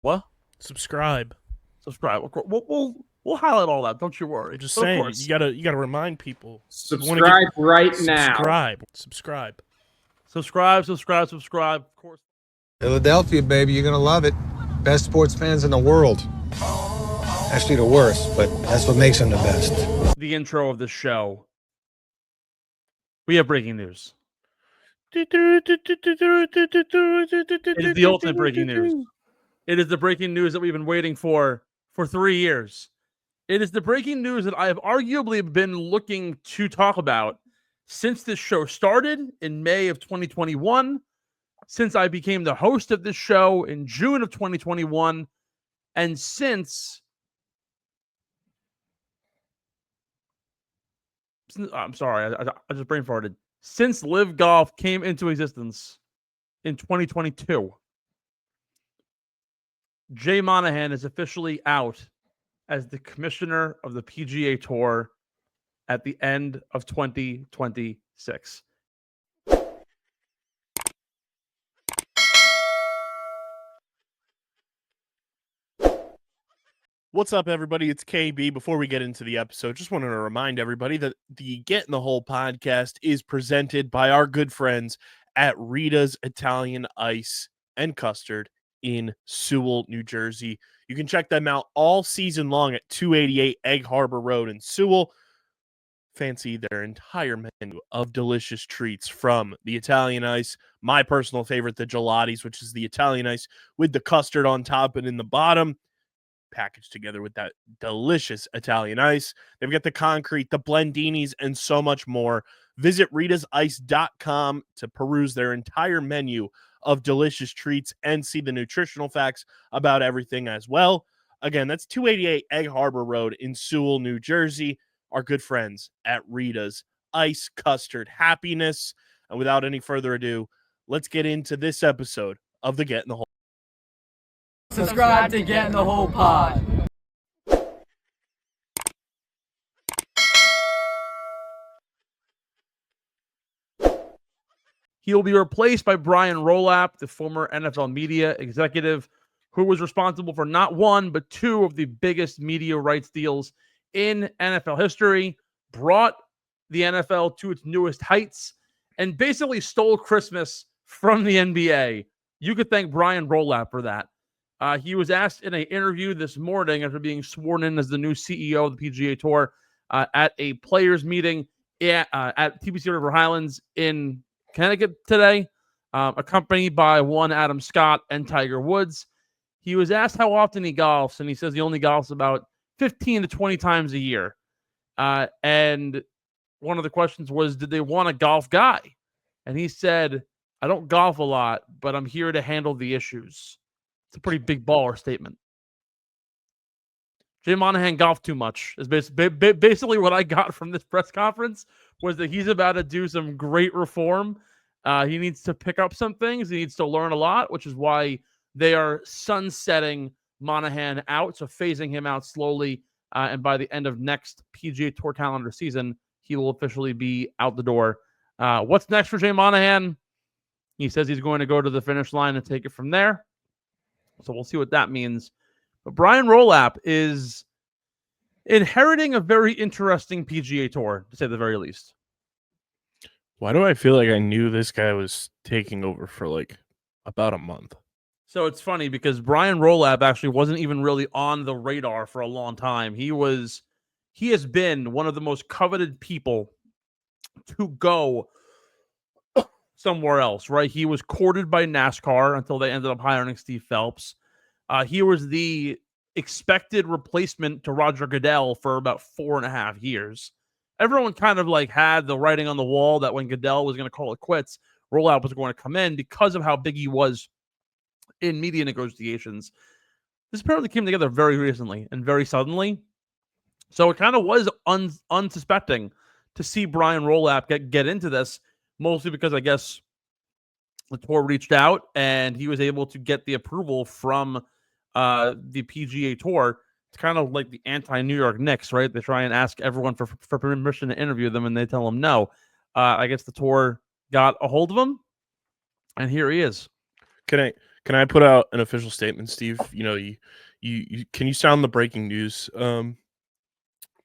What? Subscribe. Subscribe. We'll highlight all that. Don't you worry. I'm just But of saying, course, you gotta remind people. Subscribe right now. Subscribe. subscribe. Of course. Philadelphia, baby, you're gonna love it. Best sports fans in the world. Actually, the worst, but that's what makes them the best. The intro of the show. We have breaking news. It is the ultimate breaking news. It is the breaking news that we've been waiting for 3 years. It is the breaking news that I have arguably been looking to talk about since this show started in May of 2021, since I became the host of this show in June of 2021, and since I'm sorry, I just brain farted. Since LIVGolf came into existence in 2022, Jay Monahan is officially out as the commissioner of the PGA Tour at the end of 2026. What's up, everybody? It's KB. Before we get into the episode, just wanted to remind everybody that the Get in the Hole podcast is presented by our good friends at Rita's Italian Ice and Custard in Sewell, New Jersey. You can check them out all season long at 288 Egg Harbor Road in Sewell. Fancy their entire menu of delicious treats, from the Italian ice, my personal favorite, the gelatis, which is the Italian ice with the custard on top and in the bottom, packaged together with that delicious Italian ice. They've got the concrete, the blendinis, and so much more. Visit ritasice.com to peruse their entire menu of delicious treats and see the nutritional facts about everything as well. Again, that's 288 Egg Harbor Road in Sewell, New Jersey. Our good friends at Rita's Ice, Custard, Happiness. And without any further ado, let's get into this episode of the Get in the Hole. Subscribe to Get in the Hole Pod. He will be replaced by Brian Rolap, the former NFL media executive, who was responsible for not one, but two of the biggest media rights deals in NFL history, brought the NFL to its newest heights, and basically stole Christmas from the NBA. You could thank Brian Rolap for that. He was asked in an interview this morning after being sworn in as the new CEO of the PGA Tour at a players meeting at TPC River Highlands in Connecticut today, accompanied by one Adam Scott and Tiger Woods. He was asked how often he golfs, and he says he only golfs about 15 to 20 times a year. And one of the questions was, did they want a golf guy? And he said, I don't golf a lot, but I'm here to handle the issues. It's a pretty big baller statement. Jay Monahan golfed too much is basically what I got from this press conference, was that he's about to do some great reform. He needs to pick up some things. He needs to learn a lot, which is why they are sunsetting Monahan out, so phasing him out slowly. And by the end of next PGA Tour calendar season, he will officially be out the door. What's next for Jay Monahan? He says he's going to go to the finish line and take it from there. So we'll see what that means. But Brian Rolap is inheriting a very interesting PGA Tour, to say the very least. Why do I feel like I knew this guy was taking over for like about a month? So it's funny because Brian Rolap actually wasn't even really on the radar for a long time. He has been one of the most coveted people to go somewhere else, right? He was courted by NASCAR until they ended up hiring Steve Phelps. He was the expected replacement to Roger Goodell for about 4.5 years. Everyone kind of like had the writing on the wall that when Goodell was going to call it quits, Rolap was going to come in because of how big he was in media negotiations. This apparently came together very recently and very suddenly. So it kind of was unsuspecting to see Brian Rolap get into this, mostly because I guess the tour reached out and he was able to get the approval from the PGA Tour. It's kind of like the anti-New York Knicks, right? They try and ask everyone for permission to interview them, and they tell them no. I guess the tour got a hold of him, and here he is. Can Can I put out an official statement, Steve? You know, you can you sound the breaking news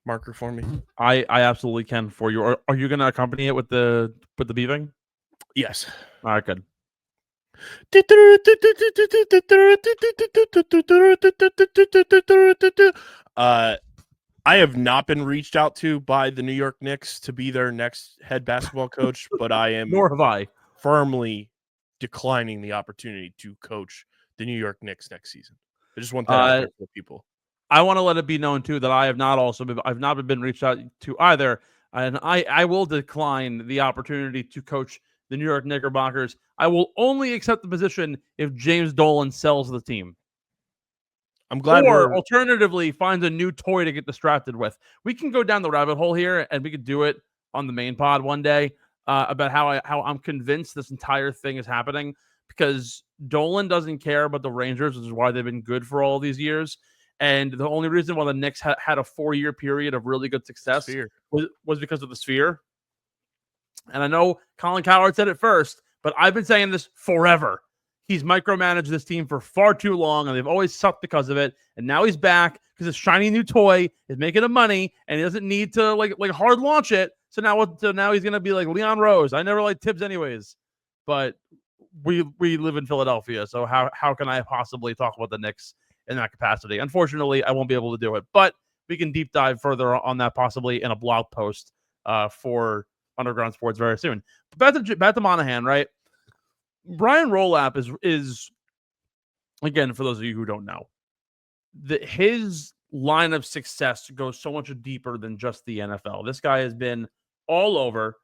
marker for me? I absolutely can for you. Are you going to accompany it with the beeping? Yes. All right, good. I have not been reached out to by the New York Knicks to be their next head basketball coach, but I am Nor have I. firmly declining the opportunity to coach the New York Knicks next season. I just want that out there for people. I want to let it be known too that I've not been reached out to either, and I will decline the opportunity to coach the New York Knickerbockers. I will only accept the position if James Dolan sells the team. I'm glad or alternatively finds a new toy to get distracted with. We can go down the rabbit hole here, and we could do it on the main pod one day about how I'm convinced this entire thing is happening because Dolan doesn't care about the Rangers, which is why they've been good for all these years. And the only reason why the Knicks had a 4-year period of really good success was because of the Sphere. And I know Colin Cowherd said it first, but I've been saying this forever. He's micromanaged this team for far too long, and they've always sucked because of it. And now he's back because his shiny new toy is making him money, and he doesn't need to like hard launch it. So now he's gonna be like Leon Rose. I never liked Tibbs anyways, but we live in Philadelphia, so how can I possibly talk about the Knicks in that capacity? Unfortunately, I won't be able to do it, but we can deep dive further on that possibly in a blog post for Underground Sports very soon. But back to Monahan, right? Brian Rolap is again, for those of you who don't know, his line of success goes so much deeper than just the NFL. This guy has been all over.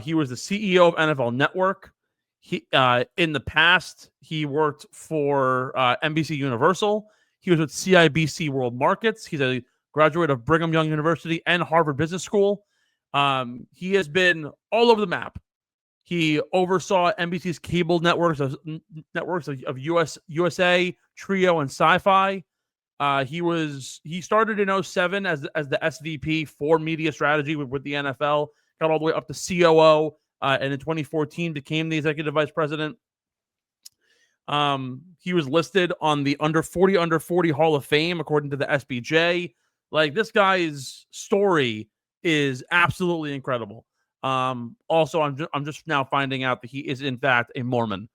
He was the CEO of NFL Network. He in the past, he worked for NBC Universal. He was with CIBC World Markets. He's a graduate of Brigham Young University and Harvard Business School. He has been all over the map. He oversaw NBC's cable networks of USA, Trio, and Sci-Fi. He started in 2007 as the SVP for media strategy with the NFL. Got all the way up to COO, and in 2014 became the executive vice president. He was listed on the Under 40 Hall of Fame according to the SBJ. Like, this guy's story is absolutely incredible. Also, I'm just now finding out that he is in fact a Mormon.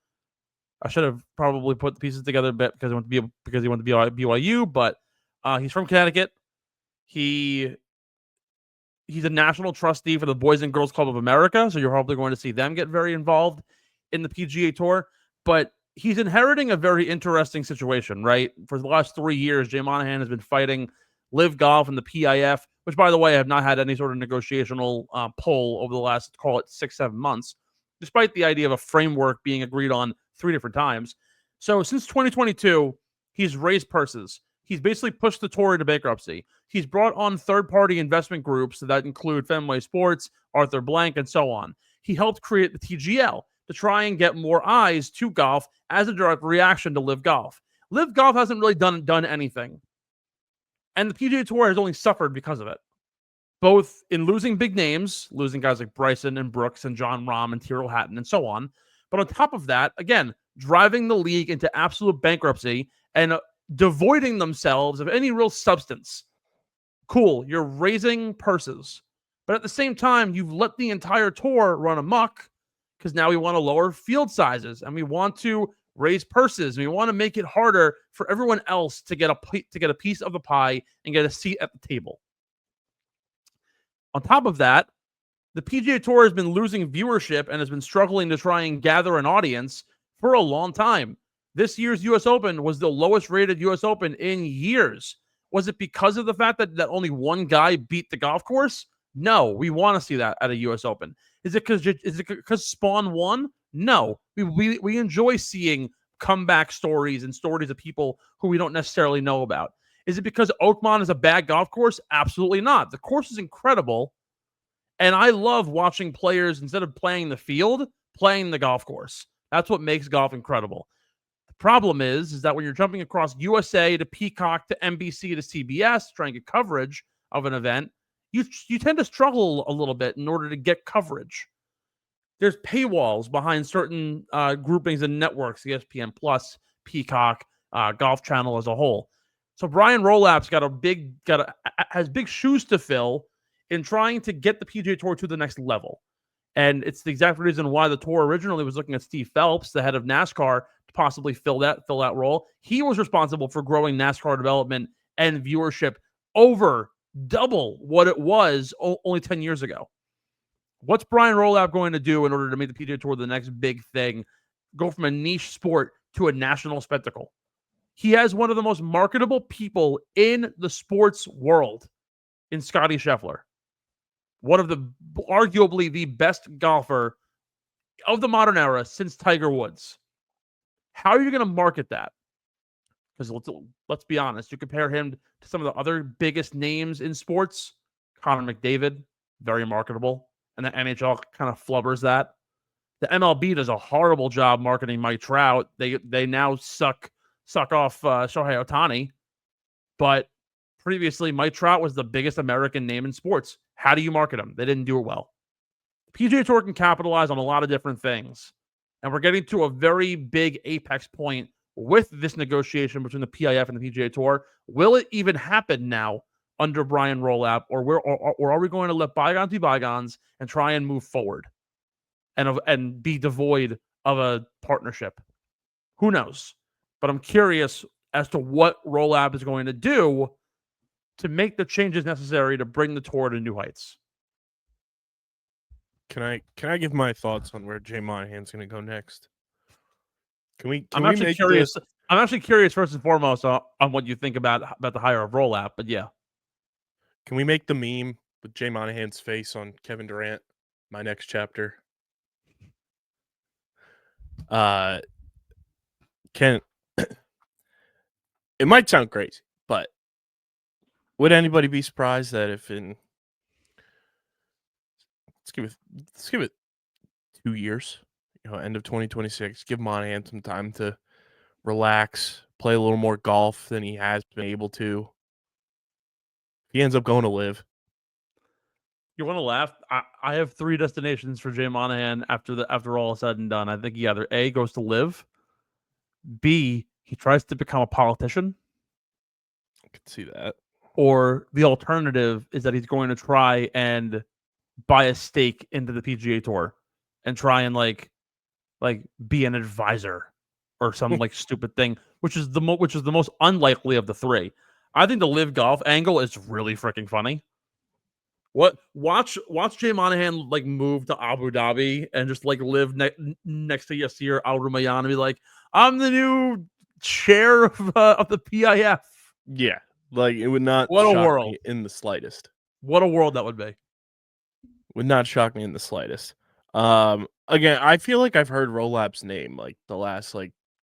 I should have probably put the pieces together a bit because he went to BYU, but he's from Connecticut. He's a national trustee for the Boys and Girls Club of America, so you're probably going to see them get very involved in the PGA Tour. But he's inheriting a very interesting situation, right? For the last 3 years, Jay Monahan has been fighting LIVGolf and the PIF, which, by the way, have not had any sort of negotiational pull over the last, call it 6-7 months, despite the idea of a framework being agreed on 3 different times. So since 2022, he's raised purses. He's basically pushed the tour into bankruptcy. He's brought on third-party investment groups that include Fenway Sports, Arthur Blank, and so on. He helped create the TGL to try and get more eyes to golf as a direct reaction to LIVGolf. LIVGolf hasn't really done anything. And the PGA Tour has only suffered because of it, both in losing big names, losing guys like Bryson and Brooks and John Rahm and Tyrrell Hatton and so on. But on top of that, again, driving the league into absolute bankruptcy and devoiding themselves of any real substance. Cool, you're raising purses. But at the same time, you've let the entire tour run amok because now we want to lower field sizes and we want to raise purses, and we want to make it harder for everyone else to get a piece of the pie and get a seat at the table. On top of that, the PGA Tour has been losing viewership and has been struggling to try and gather an audience for a long time. This year's U.S. Open was the lowest rated U.S. Open in years. Was it because of the fact that only one guy beat the golf course? No, we want to see that at a U.S. Open. Is it because Spaun won? No, we enjoy seeing comeback stories and stories of people who we don't necessarily know about. Is it because Oakmont is a bad golf course? Absolutely not. The course is incredible, and I love watching players, instead of playing the field, playing the golf course. That's what makes golf incredible. The problem is that when you're jumping across USA to Peacock to NBC to CBS trying to get coverage of an event, you tend to struggle a little bit in order to get coverage. there's paywalls behind certain groupings and networks, ESPN Plus, Peacock, Golf Channel as a whole. So Brian Rolap's has big shoes to fill in trying to get the PGA Tour to the next level. And it's the exact reason why the tour originally was looking at Steve Phelps, the head of NASCAR, to possibly fill that role. He was responsible for growing NASCAR development and viewership over double what it was only 10 years ago. What's Brian Rolap going to do in order to make the PGA Tour the next big thing, go from a niche sport to a national spectacle? He has one of the most marketable people in the sports world in Scottie Scheffler. One of the arguably the best golfer of the modern era since Tiger Woods. How are you going to market that? Because let's be honest, you compare him to some of the other biggest names in sports. Connor McDavid, very marketable, and the NHL kind of flubbers that. The MLB does a horrible job marketing Mike Trout. They now suck off Shohei Ohtani, but previously Mike Trout was the biggest American name in sports. How do you market him? They didn't do it well. The PGA Tour can capitalize on a lot of different things, and we're getting to a very big apex point with this negotiation between the PIF and the PGA Tour. Will it even happen now under Brian Rolap, or are we going to let bygones be bygones and try and move forward and be devoid of a partnership? Who knows? But I'm curious as to what Rolap is going to do to make the changes necessary to bring the tour to new heights. Can I give my thoughts on where Jay Monahan's going to go next? I'm actually curious first and foremost on what you think about the hire of Rolap, but yeah. Can we make the meme with Jay Monahan's face on Kevin Durant, my next chapter? It might sound crazy, but would anybody be surprised that if let's give it 2 years, end of 2026, give Monahan some time to relax, play a little more golf than he has been able to. He ends up going to LIV. You want to laugh? I have 3 destinations for Jay Monahan after all is said and done. I think he either A, goes to LIV, B, he tries to become a politician. I could see that. Or the alternative is that he's going to try and buy a stake into the PGA Tour and try and like be an advisor or some like stupid thing, which is the most unlikely of the 3. I think the LIVGolf angle is really freaking funny. Watch Jay Monahan like move to Abu Dhabi and just like live next to Yasir Al-Rumayyan and be like, I'm the new chair of the PIF. Yeah, like it would not. What a shock world me in the slightest. What a world that would be. Would not shock me in the slightest. Again, I feel like I've heard Rolap's name like the last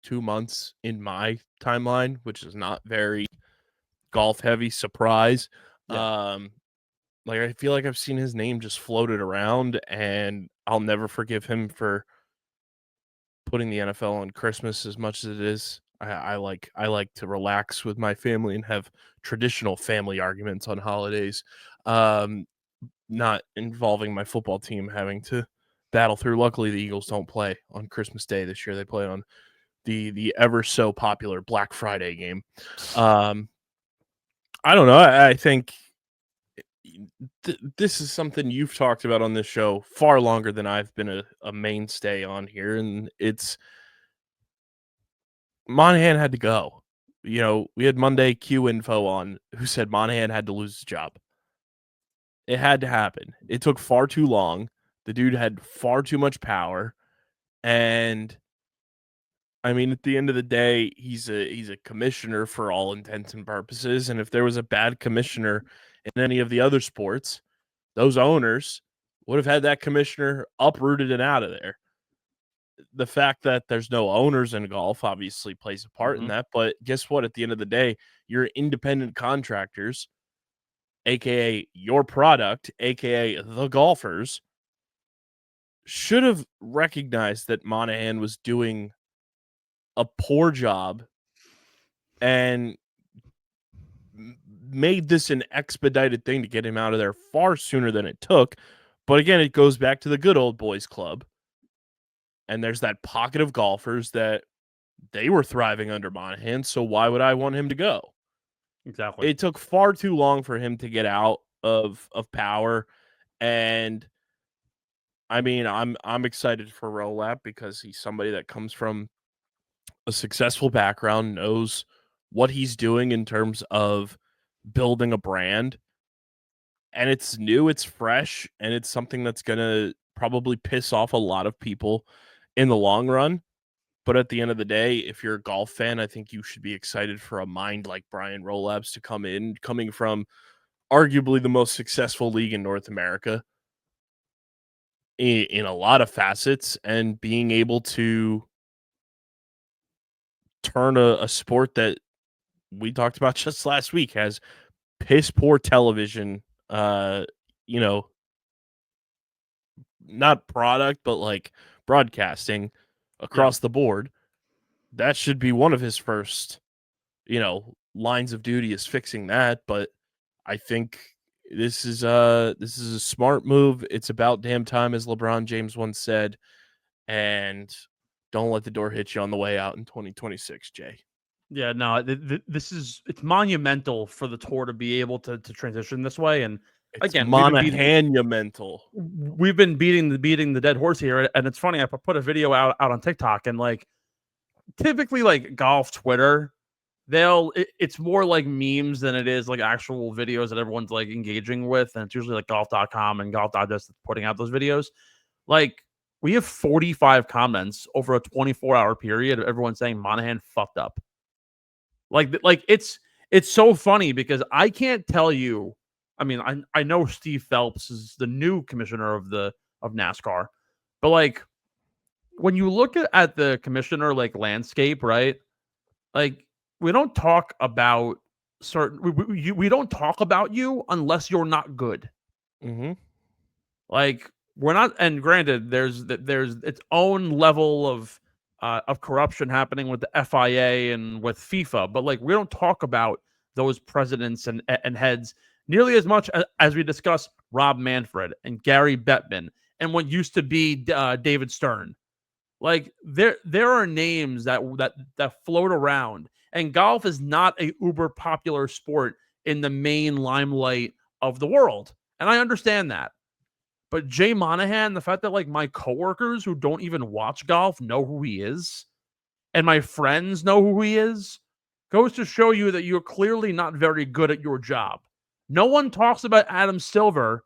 2 months in my timeline, which is not very golf heavy. Surprise. Yeah. I feel like I've seen his name just floated around, and I'll never forgive him for putting the NFL on Christmas as much as it is. I like to relax with my family and have traditional family arguments on holidays, not involving my football team having to battle through. Luckily, the Eagles don't play on Christmas Day this year. They play on the ever so popular Black Friday game. I don't know. I think this is something you've talked about on this show far longer than I've been a mainstay on here, and it's Monahan had to go. We had Monday Q Info on who said Monahan had to lose his job. It had to happen. It took far too long. The dude had far too much power, and I mean, at the end of the day, he's a commissioner for all intents and purposes. And if there was a bad commissioner in any of the other sports, those owners would have had that commissioner uprooted and out of there. The fact that there's no owners in golf obviously plays a part in that. But guess what? At the end of the day, you're independent contractors, aka your product, aka the golfers, should have recognized that Monahan was doing a poor job and made this an expedited thing to get him out of there far sooner than it took. But again, it goes back to the good old boys club And there's that pocket of golfers that they were thriving under Monahan, so why would I want him to go? Exactly. It took far too long for him to get out of power, and I mean, I'm excited for Rolap because he's somebody that comes from a successful background, knows what he's doing in terms of building a brand, and it's new, it's fresh, and it's something that's gonna probably piss off a lot of people in the long run. But at the end of the day, if you're a golf fan, I think you should be excited for a mind like Brian Rolabs to come in, coming from arguably the most successful league in North America in a lot of facets, and being able to turn a sport that we talked about just last week has piss poor television, you know, not product, but like broadcasting across the board. That should be one of his first, lines of duty, is fixing that. But I think this is a smart move. It's about damn time, as LeBron James once said, and don't let the door hit you on the way out in 2026, Jay. Yeah, no, it's monumental for the tour to be able to transition this way. And It's again, Monahan-mental. we've been beating the dead horse here. And it's funny, I put a video out on TikTok, and like typically like golf Twitter, it's more like memes than it is like actual videos that everyone's like engaging with. And it's usually like golf.com and Golf Digest putting out those videos. Like, we have 45 comments over a 24-hour period of everyone saying Monahan fucked up. Like it's so funny because I can't tell you. I mean, I know Steve Phelps is the new commissioner of NASCAR, but like when you look at the commissioner like landscape, right? Like, we don't talk about we don't talk about you unless you're not good. Mm-hmm. Like, we're not, and granted, there's its own level of corruption happening with the FIA and with FIFA, but like we don't talk about those presidents and heads nearly as much as we discuss Rob Manfred and Gary Bettman and what used to be David Stern. Like, there are names that float around, and golf is not a uber popular sport in the main limelight of the world, and I understand that. But Jay Monahan, the fact that like my coworkers who don't even watch golf know who he is, and my friends know who he is, goes to show you that you're clearly not very good at your job. No one talks about Adam Silver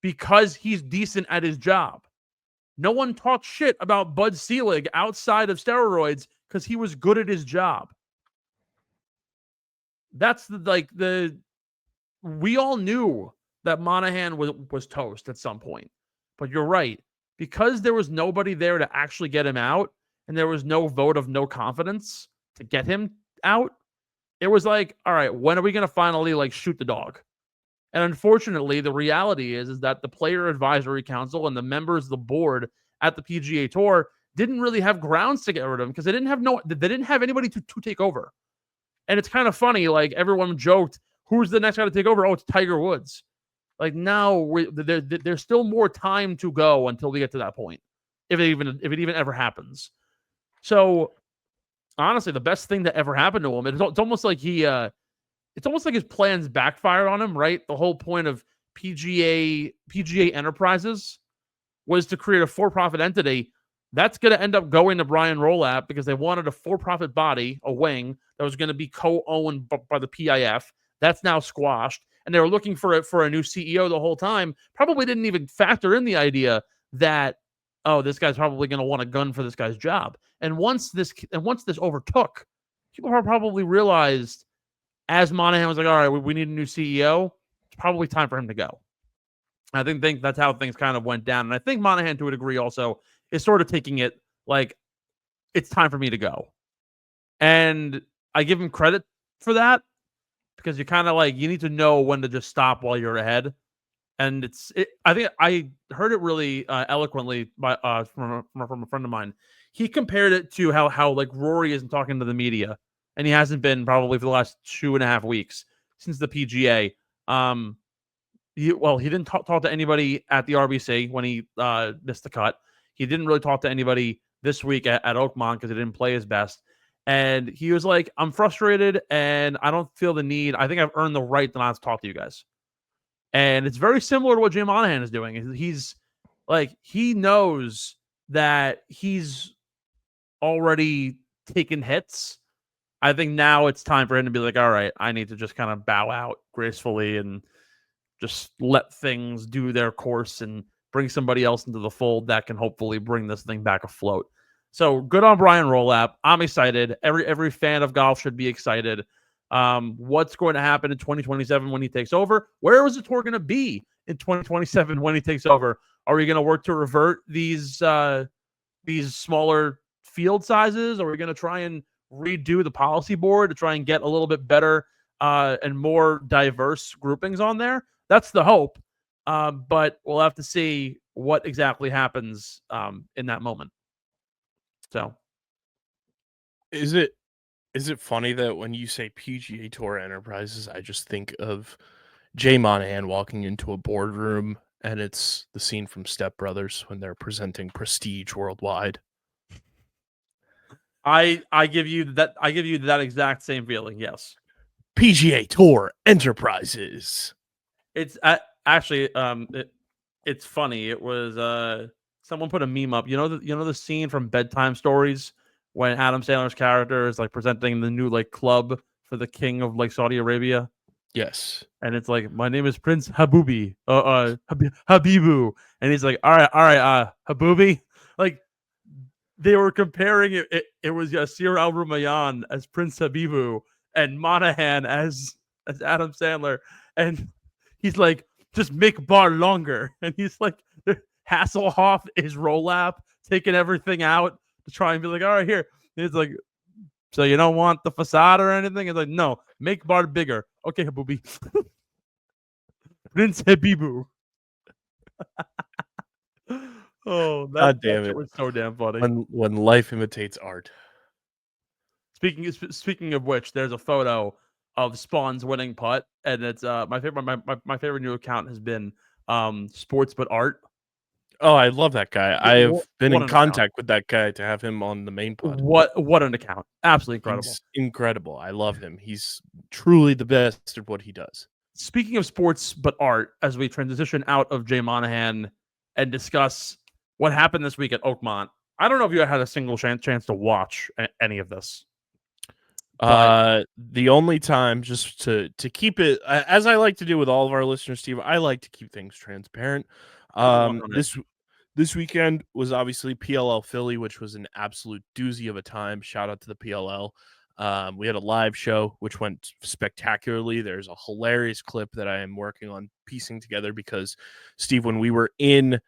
because he's decent at his job. No one talks shit about Bud Selig outside of steroids because he was good at his job. That's we all knew that Monahan was toast at some point. But you're right. Because there was nobody there to actually get him out, and there was no vote of no confidence to get him out, it was like, all right, when are we going to finally like shoot the dog? And unfortunately, the reality is that the Player Advisory Council and the members of the board at the PGA Tour didn't really have grounds to get rid of him because they didn't have anybody to take over. And it's kind of funny, like everyone joked, who's the next guy to take over? Oh, it's Tiger Woods. Like, now there's still more time to go until we get to that point, if it even ever happens. So honestly, the best thing that ever happened to him, it's almost like it's almost like his plans backfired on him, right? The whole point of PGA Enterprises was to create a for-profit entity. That's going to end up going to Brian Rolap because they wanted a for-profit body, a wing, that was going to be co-owned by the PIF. That's now squashed. And they were looking for a new CEO the whole time. Probably didn't even factor in the idea that, oh, this guy's probably going to want a gun for this guy's job. And once this overtook, people probably realized, as Monahan was like, all right, we need a new CEO, it's probably time for him to go. I think that's how things kind of went down. And I think Monahan, to a degree, also is sort of taking it like, it's time for me to go. And I give him credit for that, because you kind of like, you need to know when to just stop while you're ahead. And I think I heard it really eloquently from a friend of mine. He compared it to how like Rory isn't talking to the media, and he hasn't been probably for the last 2.5 weeks since the PGA. He didn't talk to anybody at the RBC when he missed the cut. He didn't really talk to anybody this week at Oakmont because he didn't play his best. And he was like, I'm frustrated and I don't feel the need. I think I've earned the right to not talk to you guys. And it's very similar to what Jay Monahan is doing. He's like, he knows that he's already taken hits. I think now it's time for him to be like, all right, I need to just kind of bow out gracefully and just let things do their course and bring somebody else into the fold that can hopefully bring this thing back afloat. So good on Brian Rolap. I'm excited. Every fan of golf should be excited. What's going to happen in 2027 when he takes over? Where is the tour going to be in 2027 when he takes over? Are we going to work to revert these smaller field sizes? Are we going to try and redo the policy board to try and get a little bit better and more diverse groupings on there? That's the hope. But we'll have to see what exactly happens in that moment. So Is it funny that when you say PGA Tour Enterprises, I just think of Jay Monahan walking into a boardroom and it's the scene from Step Brothers when they're presenting Prestige Worldwide. I give you that exact same feeling. Yes. PGA Tour Enterprises. It's actually it's funny. It was someone put a meme up. You know the scene from Bedtime Stories when Adam Sandler's character is like presenting the new like club for the king of like Saudi Arabia. Yes. And it's like, my name is Prince Habibu, and he's like, all right, Habibi. Like they were comparing it. It was Yasir Al-Rumayyan as Prince Habibu and Monahan as Adam Sandler, and he's like, just make bar longer, and he's like, Hasselhoff is Rolap taking everything out to try and be like, all right, here. And he's like, so you don't want the facade or anything? It's like, no, make bar bigger. Okay, Habibi. Prince Habibu. Oh, God damn it. Was so damn funny. When life imitates art. Speaking of which, there's a photo of Spaun's winning putt, and it's my favorite new account has been Sports But Art. Oh, I love that guy. I have been in contact account. with that guy to have him on the main pod. What an account. Absolutely incredible. He's incredible. I love him. He's truly the best at what he does. Speaking of Sports But Art, as we transition out of Jay Monahan and discuss what happened this week at Oakmont, I don't know if you had a single chance to watch any of this. The only time, just to keep it, as I like to do with all of our listeners, Steve, I like to keep things transparent. This weekend was obviously PLL Philly, which was an absolute doozy of a time. Shout out to the PLL. We had a live show, which went spectacularly. There's a hilarious clip that I am working on piecing together because, Steve, when we were in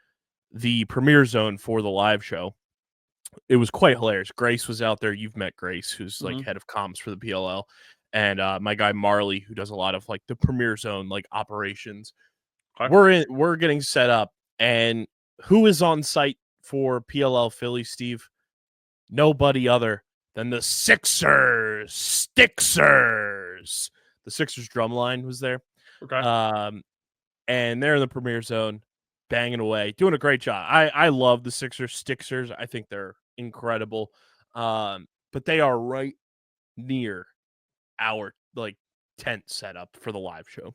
the premiere zone for the live show, it was quite hilarious. Grace was out there. You've met Grace, who's like head of comms for the PLL. And my guy Marley, who does a lot of like the premiere zone, like operations. Okay. We're getting set up. And who is on site for PLL Philly, Steve? Nobody other than the Sixers. Sticksers. The Sixers drum line was there. Okay. And they're in the premiere zone, banging away, doing a great job. I love the Sixers. Sticksers. I think they're incredible. But they are right near our like tent setup for the live show.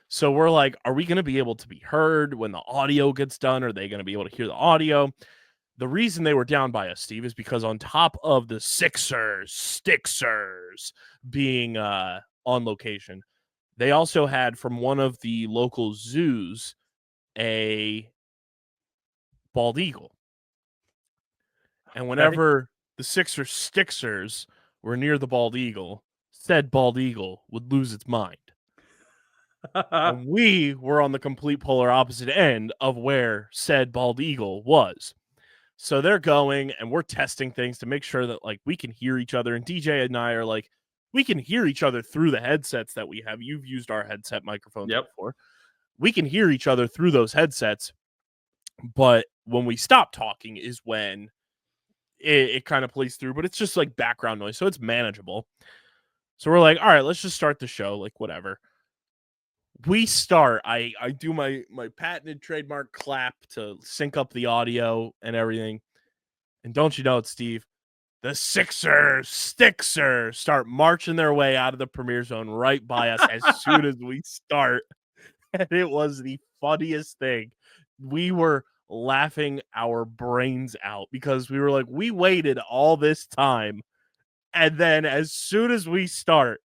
So we're like, are we going to be able to be heard when the audio gets done? Are they going to be able to hear the audio? The reason they were down by us, Steve, is because on top of the Sticksers being on location, they also had from one of the local zoos a bald eagle. And whenever the Sticksers were near the bald eagle, said bald eagle would lose its mind. And we were on the complete polar opposite end of where said bald eagle was. So they're going and we're testing things to make sure that like we can hear each other. And DJ and I are like, we can hear each other through the headsets that we have. You've used our headset microphones before. We can hear each other through those headsets. But when we stop talking is when it kind of plays through, but it's just like background noise. So it's manageable. So we're like, all right, let's just start the show. Like whatever. we start. I do my patented trademark clap to sync up the audio and everything. And don't you know it, Steve? The Sticksers start marching their way out of the premiere zone right by us as soon as we start. And it was the funniest thing. We were laughing our brains out because we were like, we waited all this time. And then as soon as we start,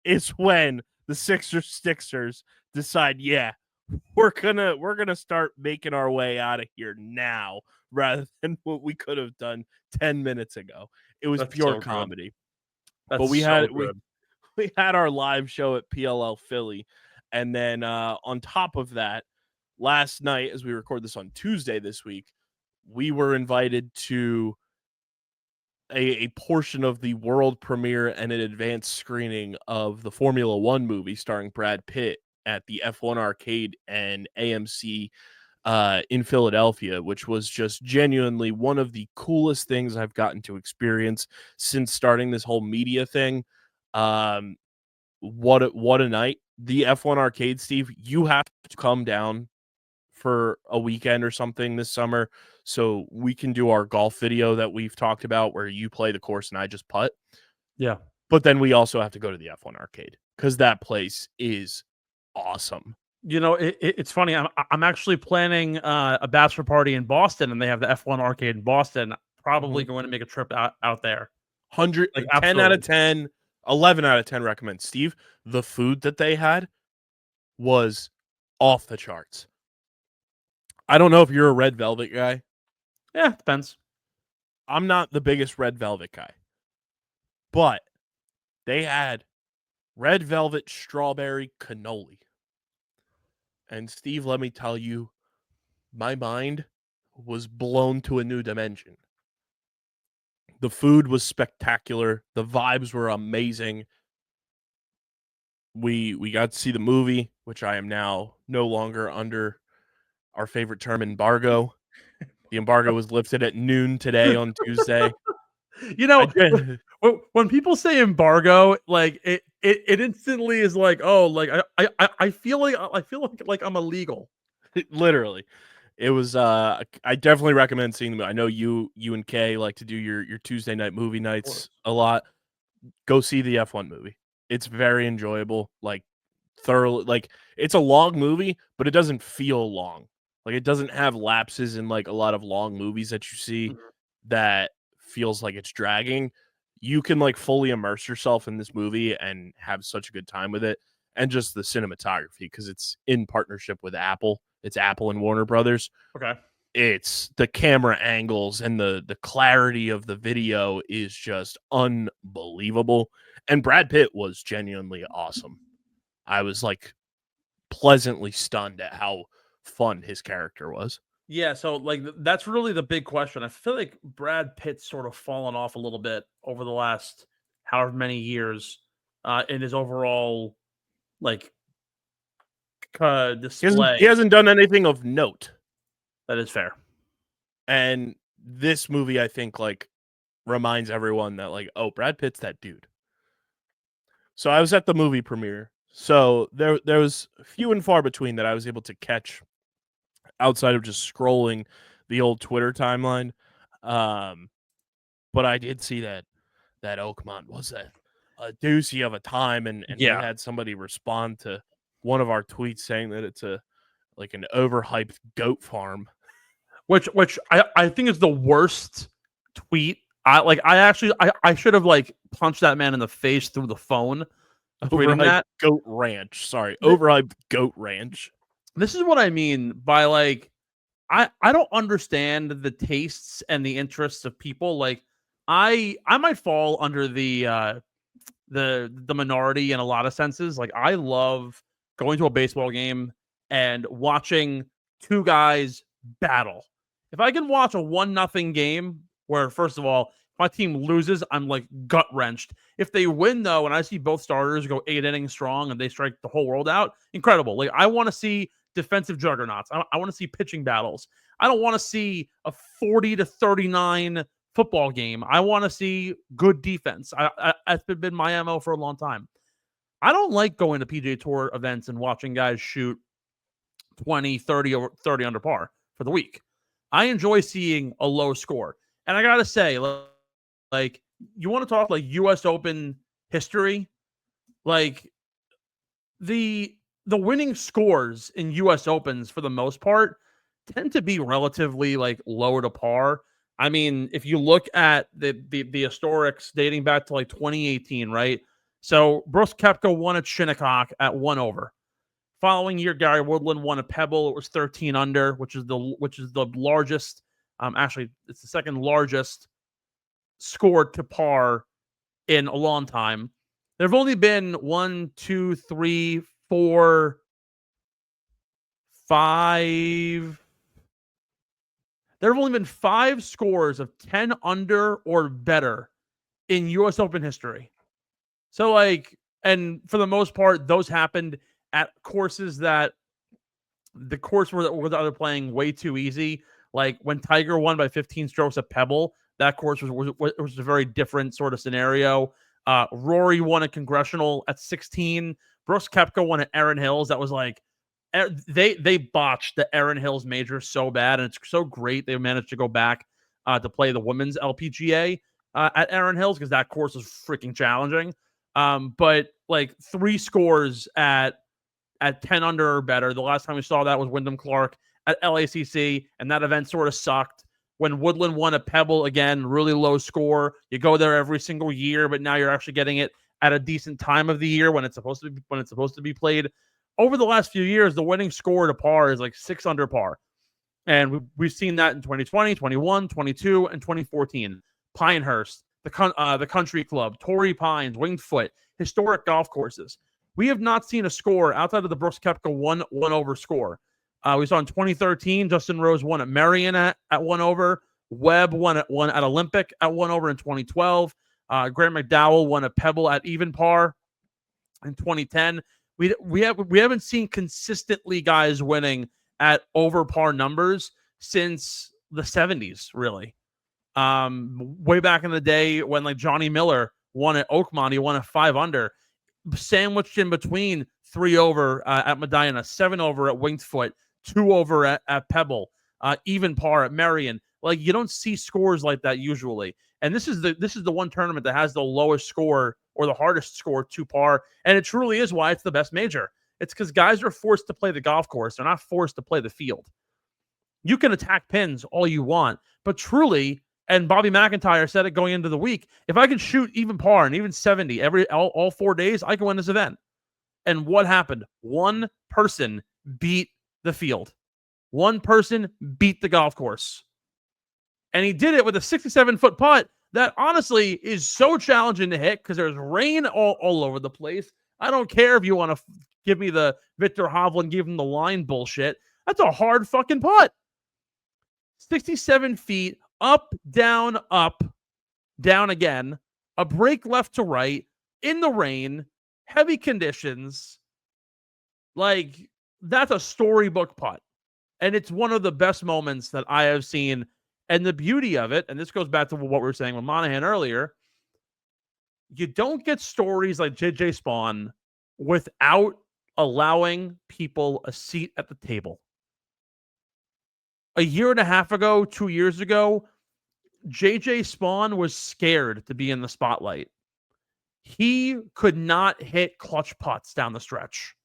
it's when the Sticksers decide, yeah, we're gonna start making our way out of here now rather than what we could have done 10 minutes ago. It was That's pure so good. comedy. That's But we so had good. we had our live show at PLL Philly. And then on top of that, last night, as we record this on Tuesday this week, we were invited to a portion of the world premiere and an advanced screening of the Formula One movie starring Brad Pitt at the F1 Arcade and AMC in Philadelphia, which was just genuinely one of the coolest things I've gotten to experience since starting this whole media thing. What a night. The F1 Arcade, Steve, you have to come down for a weekend or something this summer so we can do our golf video that we've talked about where you play the course and I just putt. Yeah. But then we also have to go to the F1 Arcade because that place is awesome. You know, it's funny. I'm actually planning a bachelor party in Boston, and they have the F1 Arcade in Boston. Probably going to make a trip out there. 10 out of 10, 11 out of 10 recommend. Steve, the food that they had was off the charts. I don't know if you're a red velvet guy. Yeah, depends. I'm not the biggest red velvet guy. But they had red velvet strawberry cannoli. And Steve, let me tell you, my mind was blown to a new dimension. The food was spectacular. The vibes were amazing. We got to see the movie, which I am now no longer under our favorite term, embargo. The embargo was lifted at noon today on Tuesday. You know, when people say embargo, like it instantly is like, oh, like I feel like I'm illegal. Literally. It was I definitely recommend seeing the movie. I know you and Kay like to do your Tuesday night movie nights a lot. Go see the F1 movie. It's very enjoyable, like thoroughly. Like it's a long movie, but it doesn't feel long. Like it doesn't have lapses in like a lot of long movies that you see that feels like it's dragging. You can like fully immerse yourself in this movie and have such a good time with it. And just the cinematography, because it's in partnership with Apple. It's Apple and Warner Brothers. Okay. It's the camera angles and the clarity of the video is just unbelievable. And Brad Pitt was genuinely awesome. I was like pleasantly stunned at how fun his character was. Yeah, so like that's really the big question. I feel like Brad Pitt's sort of fallen off a little bit over the last however many years in his overall like display. He hasn't done anything of note. That is fair. And this movie, I think, like reminds everyone that like, oh, Brad Pitt's that dude. So I was at the movie premiere. So there was few and far between that I was able to catch outside of just scrolling the old Twitter timeline. But I did see that Oakmont was a doozy of a time, and we had somebody respond to one of our tweets saying that it's an overhyped goat farm. Which I think is the worst tweet. I should have like punched that man in the face through the phone. Tweeting that goat ranch. Sorry, overhyped goat ranch. This is what I mean by like I don't understand the tastes and the interests of people. Like I might fall under the minority in a lot of senses. Like I love going to a baseball game and watching two guys battle. If I can watch a 1-0 game where, first of all, if my team loses, I'm like gut wrenched. If they win, though, and I see both starters go 8 innings strong and they strike the whole world out, incredible. Like I want to see defensive juggernauts. I want to see pitching battles. I don't want to see a 40-39 football game. I want to see good defense. That's been my MO for a long time. I don't like going to PGA Tour events and watching guys shoot 20, 30 over 30 under par for the week. I enjoy seeing a low score. And I got to say, like, you want to talk like U.S. Open history? Like, the winning scores in U.S. Opens for the most part tend to be relatively like low to par. I mean, if you look at the historics dating back to like 2018, right? So Brooks Koepka won at Shinnecock at 1 over. Following year, Gary Woodland won at Pebble. It was 13 under, which is the largest. Actually, it's the second largest score to par in a long time. There have only been 1, 2, 3, 4, 5. There have only been 5 scores of 10 under or better in U.S. Open history. So, like, and for the most part, those happened at courses that the course was either playing way too easy. Like when Tiger won by 15 strokes at Pebble, that course was a very different sort of scenario. Rory won a Congressional at 16. Brooks Koepka won at Erin Hills. That was like, they botched the Erin Hills major so bad, and it's so great they managed to go back to play the women's LPGA at Erin Hills because that course was freaking challenging. But like 3 scores at 10 under or better. The last time we saw that was Wyndham Clark at LACC, and that event sort of sucked. When Woodland won at Pebble, again, really low score. You go there every single year, but now you're actually getting it at a decent time of the year when it's supposed to be played. Over the last few years, the winning score to par is like 6 under par. And we've seen that in 2020, 21, 22, and 2014. Pinehurst, the Country Club, Torrey Pines, Winged Foot, historic golf courses. We have not seen a score outside of the Brooks Koepka 1 over score. We saw in 2013, Justin Rose won at Marion at 1 over. Webb won at Olympic at 1 over in 2012. Grant McDowell won at Pebble at even par in 2010. We haven't seen consistently guys winning at over par numbers since the 70s, really. Way back in the day when like Johnny Miller won at Oakmont, he won at 5 under, sandwiched in between 3 over at Medina, 7 over at Winged Foot, 2 over at Pebble, even par at Marion. Like, you don't see scores like that usually. And this is the one tournament that has the lowest score or the hardest score to par. And it truly is why it's the best major. It's because guys are forced to play the golf course. They're not forced to play the field. You can attack pins all you want, but truly, and Bobby McIntyre said it going into the week, if I can shoot even par and even 70 all 4 days, I can win this event. And what happened? One person beat the field. One person beat the golf course. And he did it with a 67-foot putt that honestly is so challenging to hit because there's rain all over the place. I don't care if you want to give me the Victor Hovland, give him the line bullshit. That's a hard fucking putt. 67 feet, up, down again, a break left to right, in the rain, heavy conditions. Like, that's a storybook putt. And it's one of the best moments that I have seen. And the beauty of it, and this goes back to what we were saying with Monahan earlier, you don't get stories like JJ Spaun without allowing people a seat at the table. A year and a half ago, 2 years ago, JJ Spaun was scared to be in the spotlight. He could not hit clutch putts down the stretch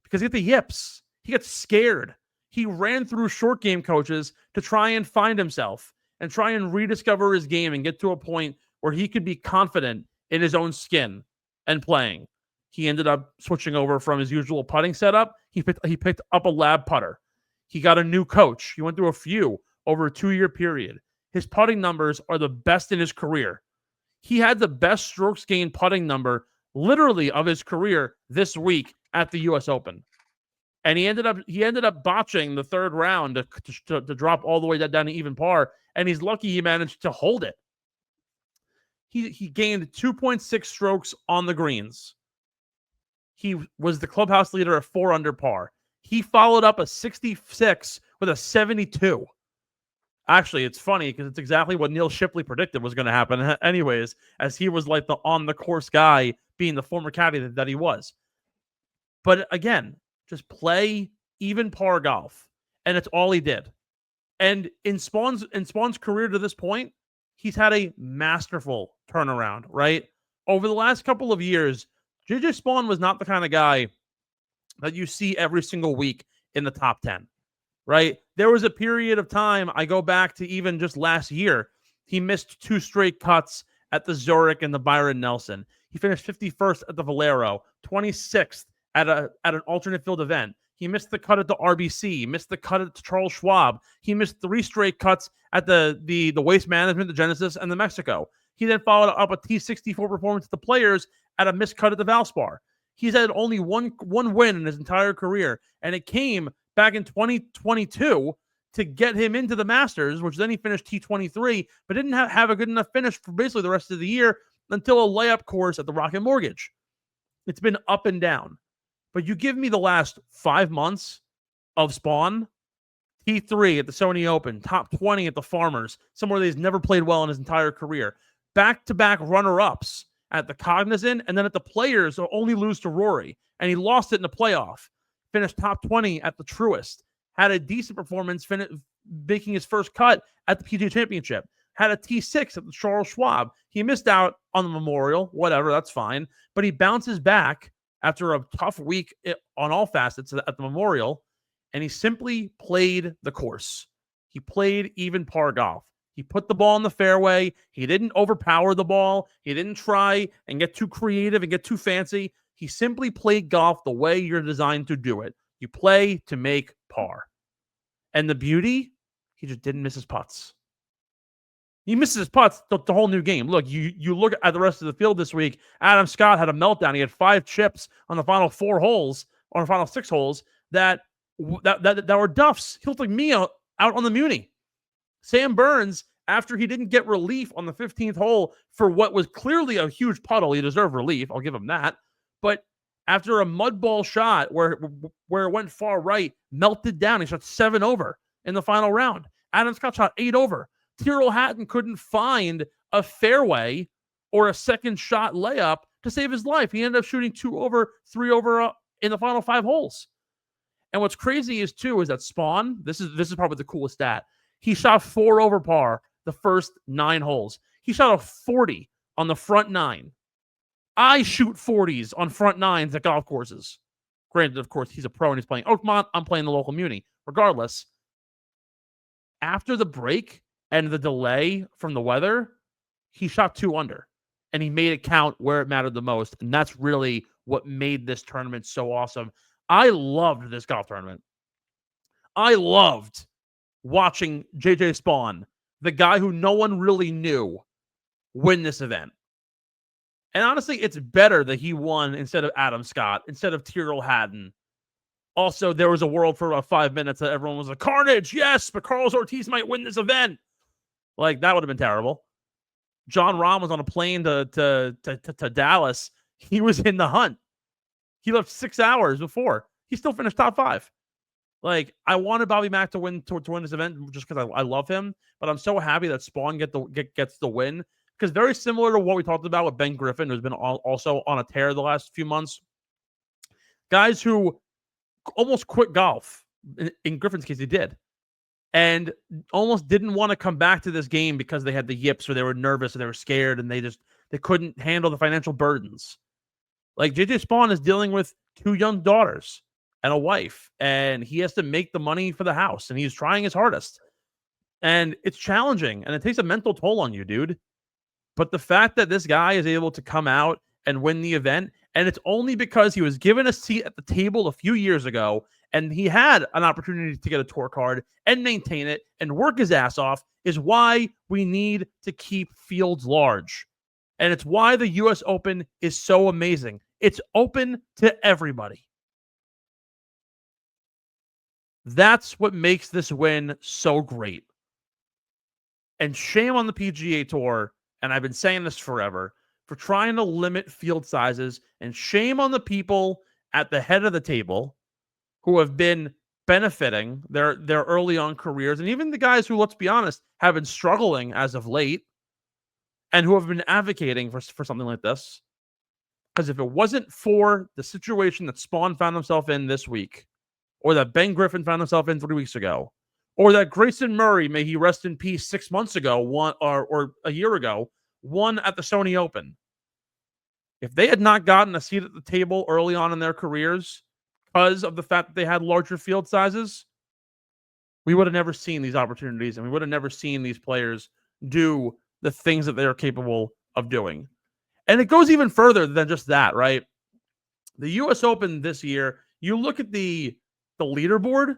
because he had the yips. He got scared. He ran through short game coaches to try and find himself and try and rediscover his game and get to a point where he could be confident in his own skin and playing. He ended up switching over from his usual putting setup. He picked up a lab putter. He got a new coach. He went through a few over a 2-year period. His putting numbers are the best in his career. He had the best strokes gained putting number literally of his career this week at the U.S. Open. And he ended up botching the third round to drop all the way down to even par. And he's lucky he managed to hold it. He gained 2.6 strokes on the greens. He was the clubhouse leader at 4 under par. He followed up a 66 with a 72. Actually, it's funny because it's exactly what Neil Shipley predicted was going to happen anyways, as he was like the on-the-course guy being the former caddy that he was. But again, just play even par golf. And it's all he did. And in Spaun's career to this point, he's had a masterful turnaround, right? Over the last couple of years, JJ Spaun was not the kind of guy that you see every single week in the top 10, right? There was a period of time, I go back to even just last year, he missed 2 straight cuts at the Zurich and the Byron Nelson. He finished 51st at the Valero, 26th at an alternate field event. He missed the cut at the RBC. He missed the cut at Charles Schwab. He missed 3 straight cuts at the Waste Management, the Genesis, and the Mexico. He then followed up a T64 performance at the Players at a missed cut at the Valspar. He's had only one win in his entire career, and it came back in 2022 to get him into the Masters, which then he finished T23, but didn't have a good enough finish for basically the rest of the year until a layup course at the Rocket Mortgage. It's been up and down. But you give me the last 5 months of Spaun, T3 at the Sony Open, top 20 at the Farmers, somewhere that he's never played well in his entire career, back-to-back runner-ups at the Cognizant, and then at the Players, he'll only lose to Rory, and he lost it in the playoff. Finished top 20 at the Truist, had a decent performance, making his first cut at the PGA Championship, had a T6 at the Charles Schwab. He missed out on the Memorial, whatever, that's fine, but he bounces back after a tough week on all facets at the Memorial, and he simply played the course. He played even par golf. He put the ball in the fairway. He didn't overpower the ball. He didn't try and get too creative and get too fancy. He simply played golf the way you're designed to do it. You play to make par. And the beauty, he just didn't miss his putts. He misses his putts the whole new game. Look, you look at the rest of the field this week. Adam Scott had a meltdown. He had 5 chips on the final 4 holes, or the final 6 holes that were duffs. He looked like me out on the Muni. Sam Burns, after he didn't get relief on the 15th hole for what was clearly a huge puddle, he deserved relief. I'll give him that. But after a mud ball shot where it went far right, melted down. He shot 7 over in the final round. Adam Scott shot 8 over. Tyrrell Hatton couldn't find a fairway or a second shot layup to save his life. He ended up shooting 2 over, 3 over in the final 5 holes. And what's crazy is that Spaun, this is probably the coolest stat. He shot 4 over par the first 9 holes. He shot a 40 on the front 9. I shoot 40s on front 9s at golf courses. Granted, of course, he's a pro and he's playing Oakmont. I'm playing the local Muni. Regardless, after the break and the delay from the weather, he shot 2 under. And he made it count where it mattered the most. And that's really what made this tournament so awesome. I loved this golf tournament. I loved watching JJ Spaun, the guy who no one really knew, win this event. And honestly, it's better that he won instead of Adam Scott, instead of Tyrrell Hatton. Also, there was a world for about 5 minutes that everyone was like, Carnage, yes, but Carlos Ortiz might win this event. Like, that would have been terrible. John Rahm was on a plane to Dallas. He was in the hunt. He left 6 hours before. He still finished top 5. Like, I wanted Bobby Mack to win this event just because I love him, but I'm so happy that Spaun gets the win. Because very similar to what we talked about with Ben Griffin, who's been also on a tear the last few months. Guys who almost quit golf. In Griffin's case, he did. And almost didn't want to come back to this game because they had the yips or they were nervous or they were scared and they couldn't handle the financial burdens. Like, JJ Spaun is dealing with 2 young daughters and a wife, and he has to make the money for the house, and he's trying his hardest. And it's challenging, and it takes a mental toll on you, dude. But the fact that this guy is able to come out and win the event, and it's only because he was given a seat at the table a few years ago, and he had an opportunity to get a tour card and maintain it and work his ass off, is why we need to keep fields large. And it's why the U.S. Open is so amazing. It's open to everybody. That's what makes this win so great. And shame on the PGA Tour, and I've been saying this forever, for trying to limit field sizes, and shame on the people at the head of the table who have been benefiting their early on careers, and even the guys who, let's be honest, have been struggling as of late and who have been advocating for something like this. Because if it wasn't for the situation that Spaun found himself in this week, or that Ben Griffin found himself in 3 weeks ago, or that Grayson Murray, may he rest in peace, 6 months ago, or a year ago, won at the Sony Open. If they had not gotten a seat at the table early on in their careers because of the fact that they had larger field sizes, we would have never seen these opportunities, and we would have never seen these players do the things that they are capable of doing. And it goes even further than just that, right? The U.S. Open this year, you look at the leaderboard,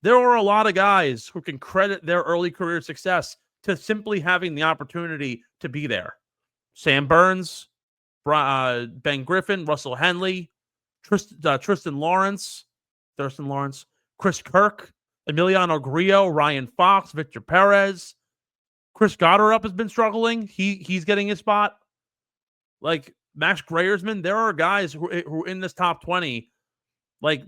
there are a lot of guys who can credit their early career success to simply having the opportunity to be there. Sam Burns, Ben Griffin, Russell Henley, Thurston Lawrence, Chris Kirk, Emiliano Grillo, Ryan Fox, Victor Perez. Chris Gotterup has been struggling. He's getting his spot. Like Max Greyersman, there are guys who in this top 20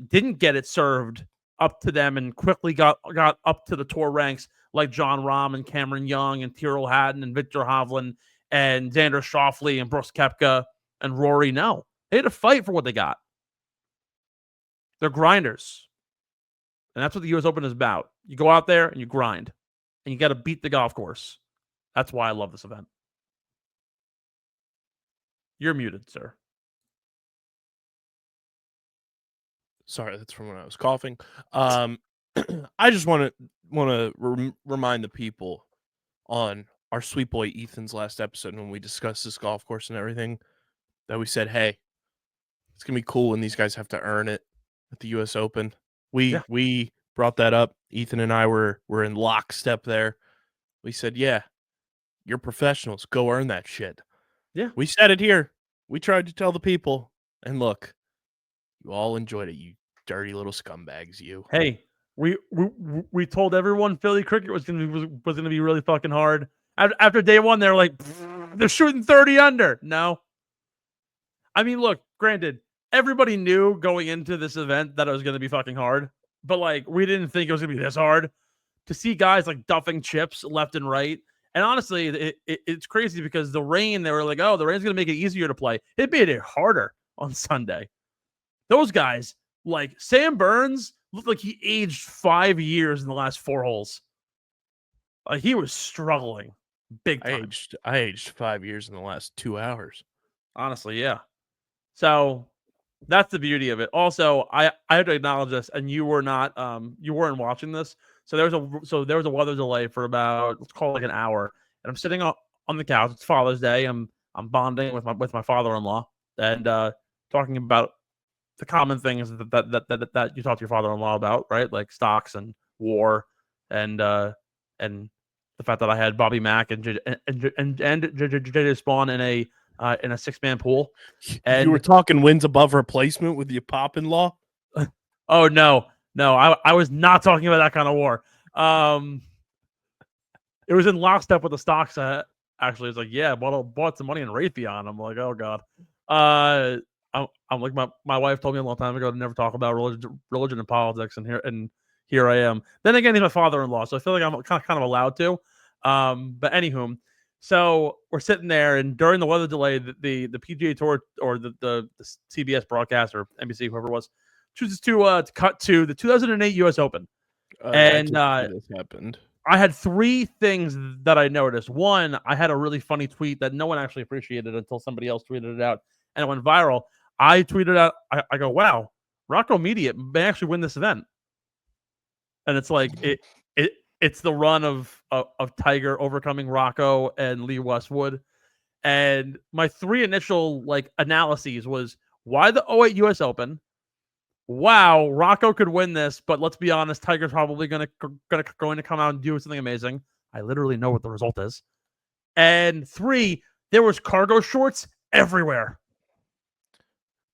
didn't get it served up to them and quickly got up to the tour ranks, like John Rahm and Cameron Young and Tyrrell Hatton and Victor Hovland and Xander Schauffele and Brooks Koepka and Rory. No, they had to fight for what they got. They're grinders. And that's what the U.S. Open is about. You go out there and you grind. And you got to beat the golf course. That's why I love this event. You're muted, sir. Sorry, that's from when I was coughing. I just want to remind the people on our sweet boy Ethan's last episode when we discussed this golf course and everything that we said, hey, it's gonna be cool when these guys have to earn it at the U.S. Open. We brought that up. Ethan and I were in lockstep there. We said, yeah, you're professionals. Go earn that shit. Yeah. We said it here. We tried to tell the people. And look, you all enjoyed it, you dirty little scumbags, you. Hey, we told everyone Philly cricket was gonna be really fucking hard. After day one, they're like, they're shooting 30 under. No. I mean, look, granted, everybody knew going into this event that it was gonna be fucking hard. But we didn't think it was gonna be this hard. To see guys duffing chips left and right. And honestly, it's crazy because the rain, they were like, oh, the rain's going to make it easier to play. It made it harder on Sunday. Those guys, like Sam Burns, looked like he aged 5 years in the last 4 holes. He was struggling big time. I aged 5 years in the last 2 hours. Honestly, yeah. So that's the beauty of it. Also, I have to acknowledge this, and you weren't watching this. So there was a weather delay for about, let's call it an hour, and I'm sitting on the couch. It's Father's Day. I'm bonding with my father-in-law and talking about the common things that you talk to your father-in-law about, right? Like stocks and war, and the fact that I had Bobby Mack and Spaun in a 6-man pool. And you were talking wins above replacement with your pop-in-law? Oh no, I was not talking about that kind of war. It was in lockstep with the stocks. Actually, it's like, yeah, bought some money in Raytheon. I'm like, oh god. I'm like, my wife told me a long time ago to never talk about religion and politics, and here I am. Then again, he's my father-in-law, so I feel like I'm kind of allowed to. But anywho, so we're sitting there, and during the weather delay, the PGA Tour or the CBS broadcast or NBC, whoever it was, chooses to cut to the 2008 U.S. Open. And this happened. I had 3 things that I noticed. One, I had a really funny tweet that no one actually appreciated until somebody else tweeted it out, and it went viral. I tweeted out, I go, wow, Rocco Media may actually win this event. And it's like, it's the run of Tiger overcoming Rocco and Lee Westwood. And my 3 initial analyses was, why the 08 U.S. Open? Wow, Rocco could win this, but let's be honest, Tiger's probably going to come out and do something amazing. I literally know what the result is. And 3, there was cargo shorts everywhere.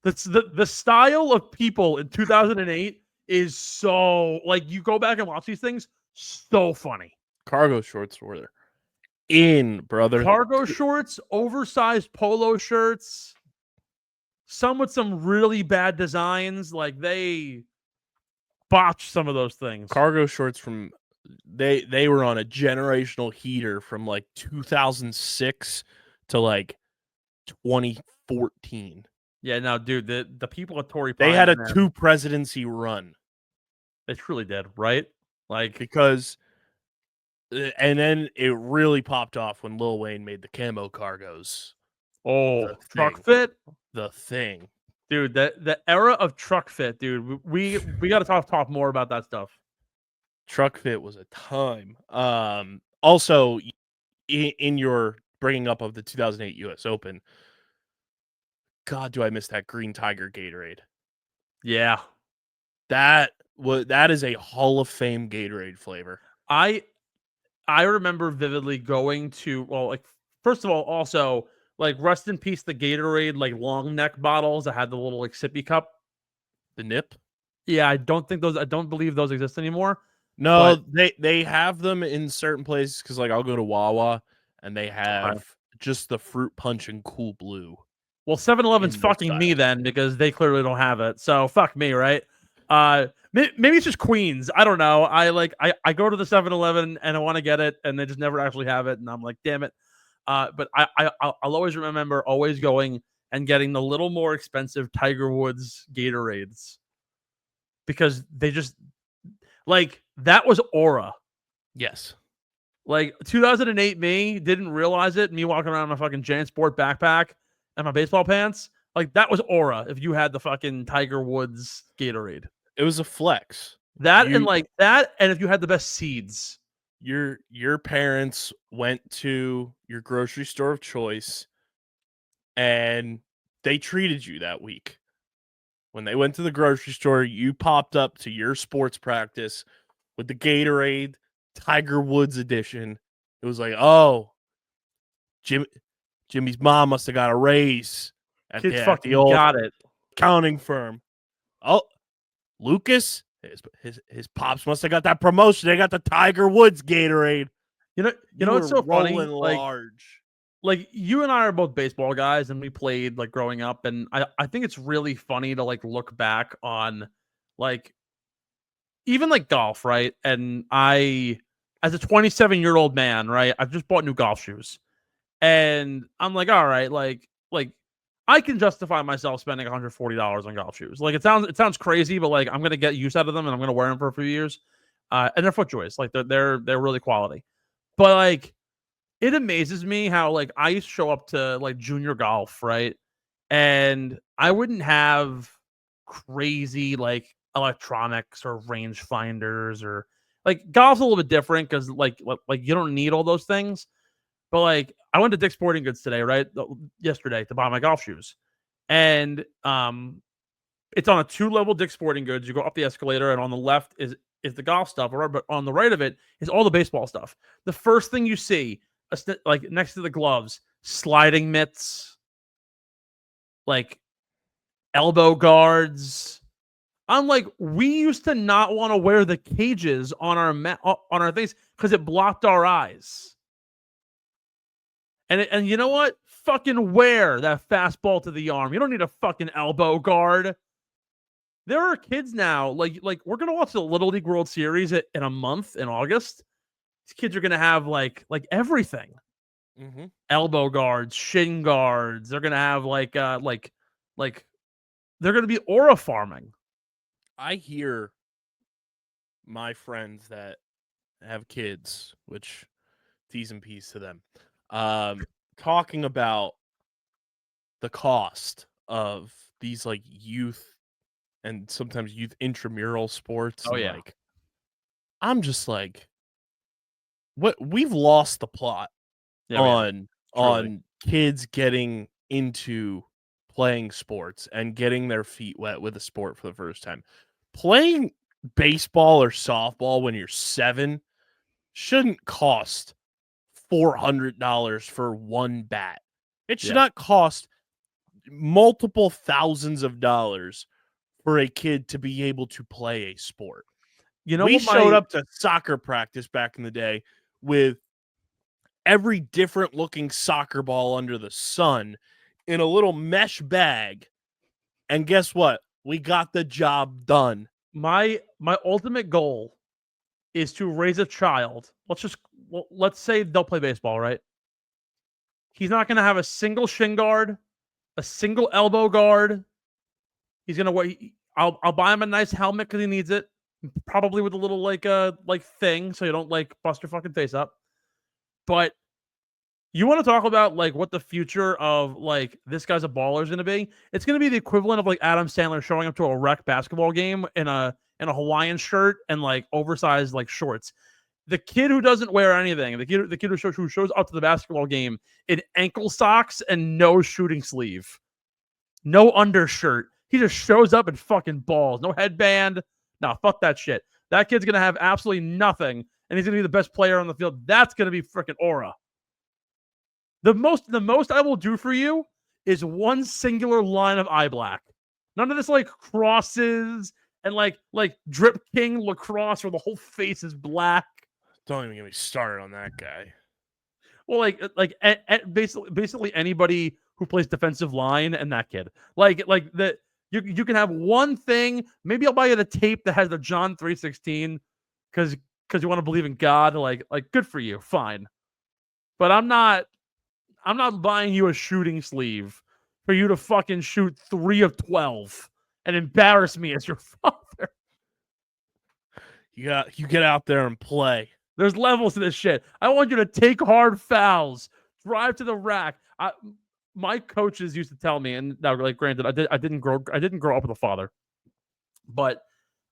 The style of people in 2008 is so, you go back and watch these things, so funny. Cargo shorts were in, brother. Cargo shorts, oversized polo shirts, some with some really bad designs. They botched some of those things. Cargo shorts from they were on a generational heater from 2006 to 2014. Yeah, no, dude, the people at Torrey They Pines, had a man, 2 presidency run they truly did, right? Like, because and then it really popped off when Lil Wayne made the camo cargos oh, the truck thing. fit, The thing. dude. The era of truck fit, dude. We got to talk more about that stuff. Truck fit was a time. Also, in your bringing up of the 2008 U.S. Open, God, do I miss that green tiger Gatorade? Yeah, That is a Hall of Fame Gatorade flavor. I remember vividly going to, well, like, first of all, also, like, rest in peace the Gatorade like long neck bottles that had the little like sippy cup. The nip. Yeah, I don't believe those exist anymore. No, But they have them in certain places because like I'll go to Wawa and they have just the fruit punch and cool blue. well, 7-Eleven's In those fucking me styles. then because they clearly don't have it. So fuck me, right? Maybe it's just Queens. I don't know. I go to the 7-Eleven and I want to get it, and they just never actually have it, and I'm like, damn it. But I'll always remember always going and getting the little more expensive Tiger Woods Gatorades because they just like that was aura. Yes. Like 2008 me didn't realize it. Me walking around in my fucking Jan Sport backpack and my baseball pants. Like that was aura if you had the fucking Tiger Woods Gatorade. It was a flex. That and like that, and if you had the best seeds. Your parents went to your grocery store of choice and they treated you that week. When they went to the grocery store, you popped up to your sports practice with the Gatorade Tiger Woods edition. It was like, oh, Jimmy's mom must have got a raise at Kids the fucking old got it. accounting firm. Oh, Lucas, his pops must have got that promotion. They got the Tiger Woods Gatorade. You know what's so funny? Rolling Like you and I are both baseball guys, and we played like growing up, and I think it's really funny to like look back on like even like golf, right? And I, as a 27-year-old man, right, I've just bought new golf shoes, and I'm like, all right, like I can justify myself spending $140 on golf shoes. Like it sounds crazy, but like I'm gonna get use out of them, and I'm gonna wear them for a few years. And they're FootJoys, like they're really quality, but like it amazes me how like I used to show up to like junior golf, right? And I wouldn't have crazy like electronics or range finders or like golf's a little bit different because like you don't need all those things. But like I went to Dick's Sporting Goods today, right? Yesterday to buy my golf shoes. And it's on a 2-level Dick's Sporting Goods. You go up the escalator, and on the left is the golf stuff, but on the right of it is all the baseball stuff. The first thing you see, like next to the gloves, sliding mitts, like elbow guards. I'm like, we used to not want to wear the cages on our things because it blocked our eyes. And you know what? Fucking wear that fastball to the arm. You don't need a fucking elbow guard. There are kids now, like we're gonna watch the Little League World Series in a month in August. These kids are gonna have like everything. Mm-hmm. Elbow guards, shin guards. They're gonna have like they're gonna be aura farming. I hear my friends that have kids, which T's and P's to them, talking about the cost of these like youth and sometimes youth intramural sports. Oh, and, yeah. like I'm just like, what we've lost the plot on kids getting into playing sports and getting their feet wet with a sport for the first time. Playing baseball or softball when you're 7 shouldn't cost $400 for one bat. It should not cost multiple thousands of dollars for a kid to be able to play a sport. You know, we showed up to soccer practice back in the day with every different looking soccer ball under the sun in a little mesh bag. And guess what? We got the job done. My ultimate goal is to raise a child. Let's say they'll play baseball, right? He's not going to have a single shin guard a single elbow guard. He's gonna wait. I'll buy him a nice helmet because he needs it, probably with a little like thing so you don't like bust your fucking face up. But you want to talk about like what the future of like this guy's a baller is going to be? It's going to be the equivalent of like Adam Sandler showing up to a rec basketball game in a Hawaiian shirt and like oversized like shorts. The kid who doesn't wear anything, the kid who shows up to the basketball game in ankle socks and no shooting sleeve, no undershirt. He just shows up in fucking balls, no headband. No, fuck that shit. That kid's gonna have absolutely nothing, and he's gonna be the best player on the field. That's gonna be freaking aura. The most I will do for you is one singular line of eye black. None of this like crosses and like Drip King lacrosse where the whole face is black. Don't even get me started on that guy. Well, basically anybody who plays defensive line and that kid. Like the you can have one thing. Maybe I'll buy you the tape that has the John 3:16 because you want to believe in God. Like good for you, fine. But I'm not buying you a shooting sleeve for you to fucking shoot 3 of 12 and embarrass me as your father. You get out there and play. There's levels to this shit. I want you to take hard fouls, drive to the rack. My coaches used to tell me, and now, like, granted, I didn't grow up with a father, but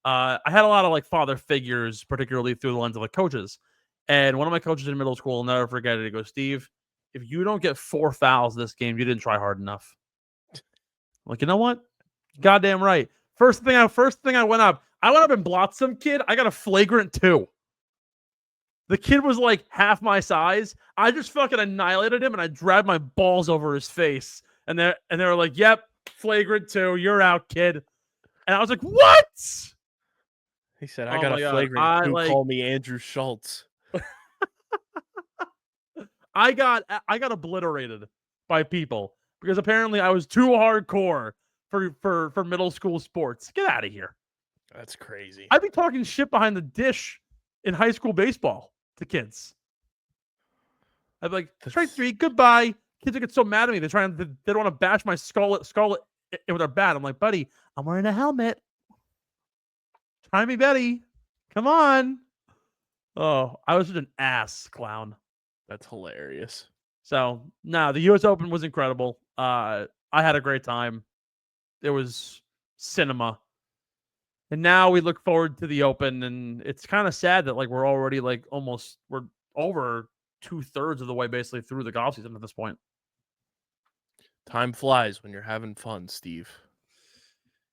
I had a lot of like father figures, particularly through the lens of like coaches. And one of my coaches in middle school, I'll never forget it. He goes, "Steve, if you don't get 4 fouls this game, you didn't try hard enough." I'm like, you know what? Goddamn right. First thing I went up and blocked some kid. I got a flagrant 2. The kid was like half my size. I just fucking annihilated him and I dragged my balls over his face. And they were like, "Yep, flagrant 2. You're out, kid." And I was like, "What?" He said, "I got a flagrant 2. Call me Andrew Schultz." I got obliterated by people because apparently I was too hardcore for middle school sports. Get out of here. That's crazy. I'd be talking shit behind the dish in high school baseball to kids. I'd be like, "Strike 3, goodbye." Kids would get so mad at me. They don't want to bash my skull with their bat. I'm like, "Buddy, I'm wearing a helmet. Try me, Betty. Come on." Oh, I was such an ass clown. That's hilarious. So, no, the U.S. Open was incredible. I had a great time. It was cinema. And now we look forward to the Open, and it's kind of sad that like we're already like we're over 2/3 of the way basically through the golf season at this point. Time flies when you're having fun, Steve.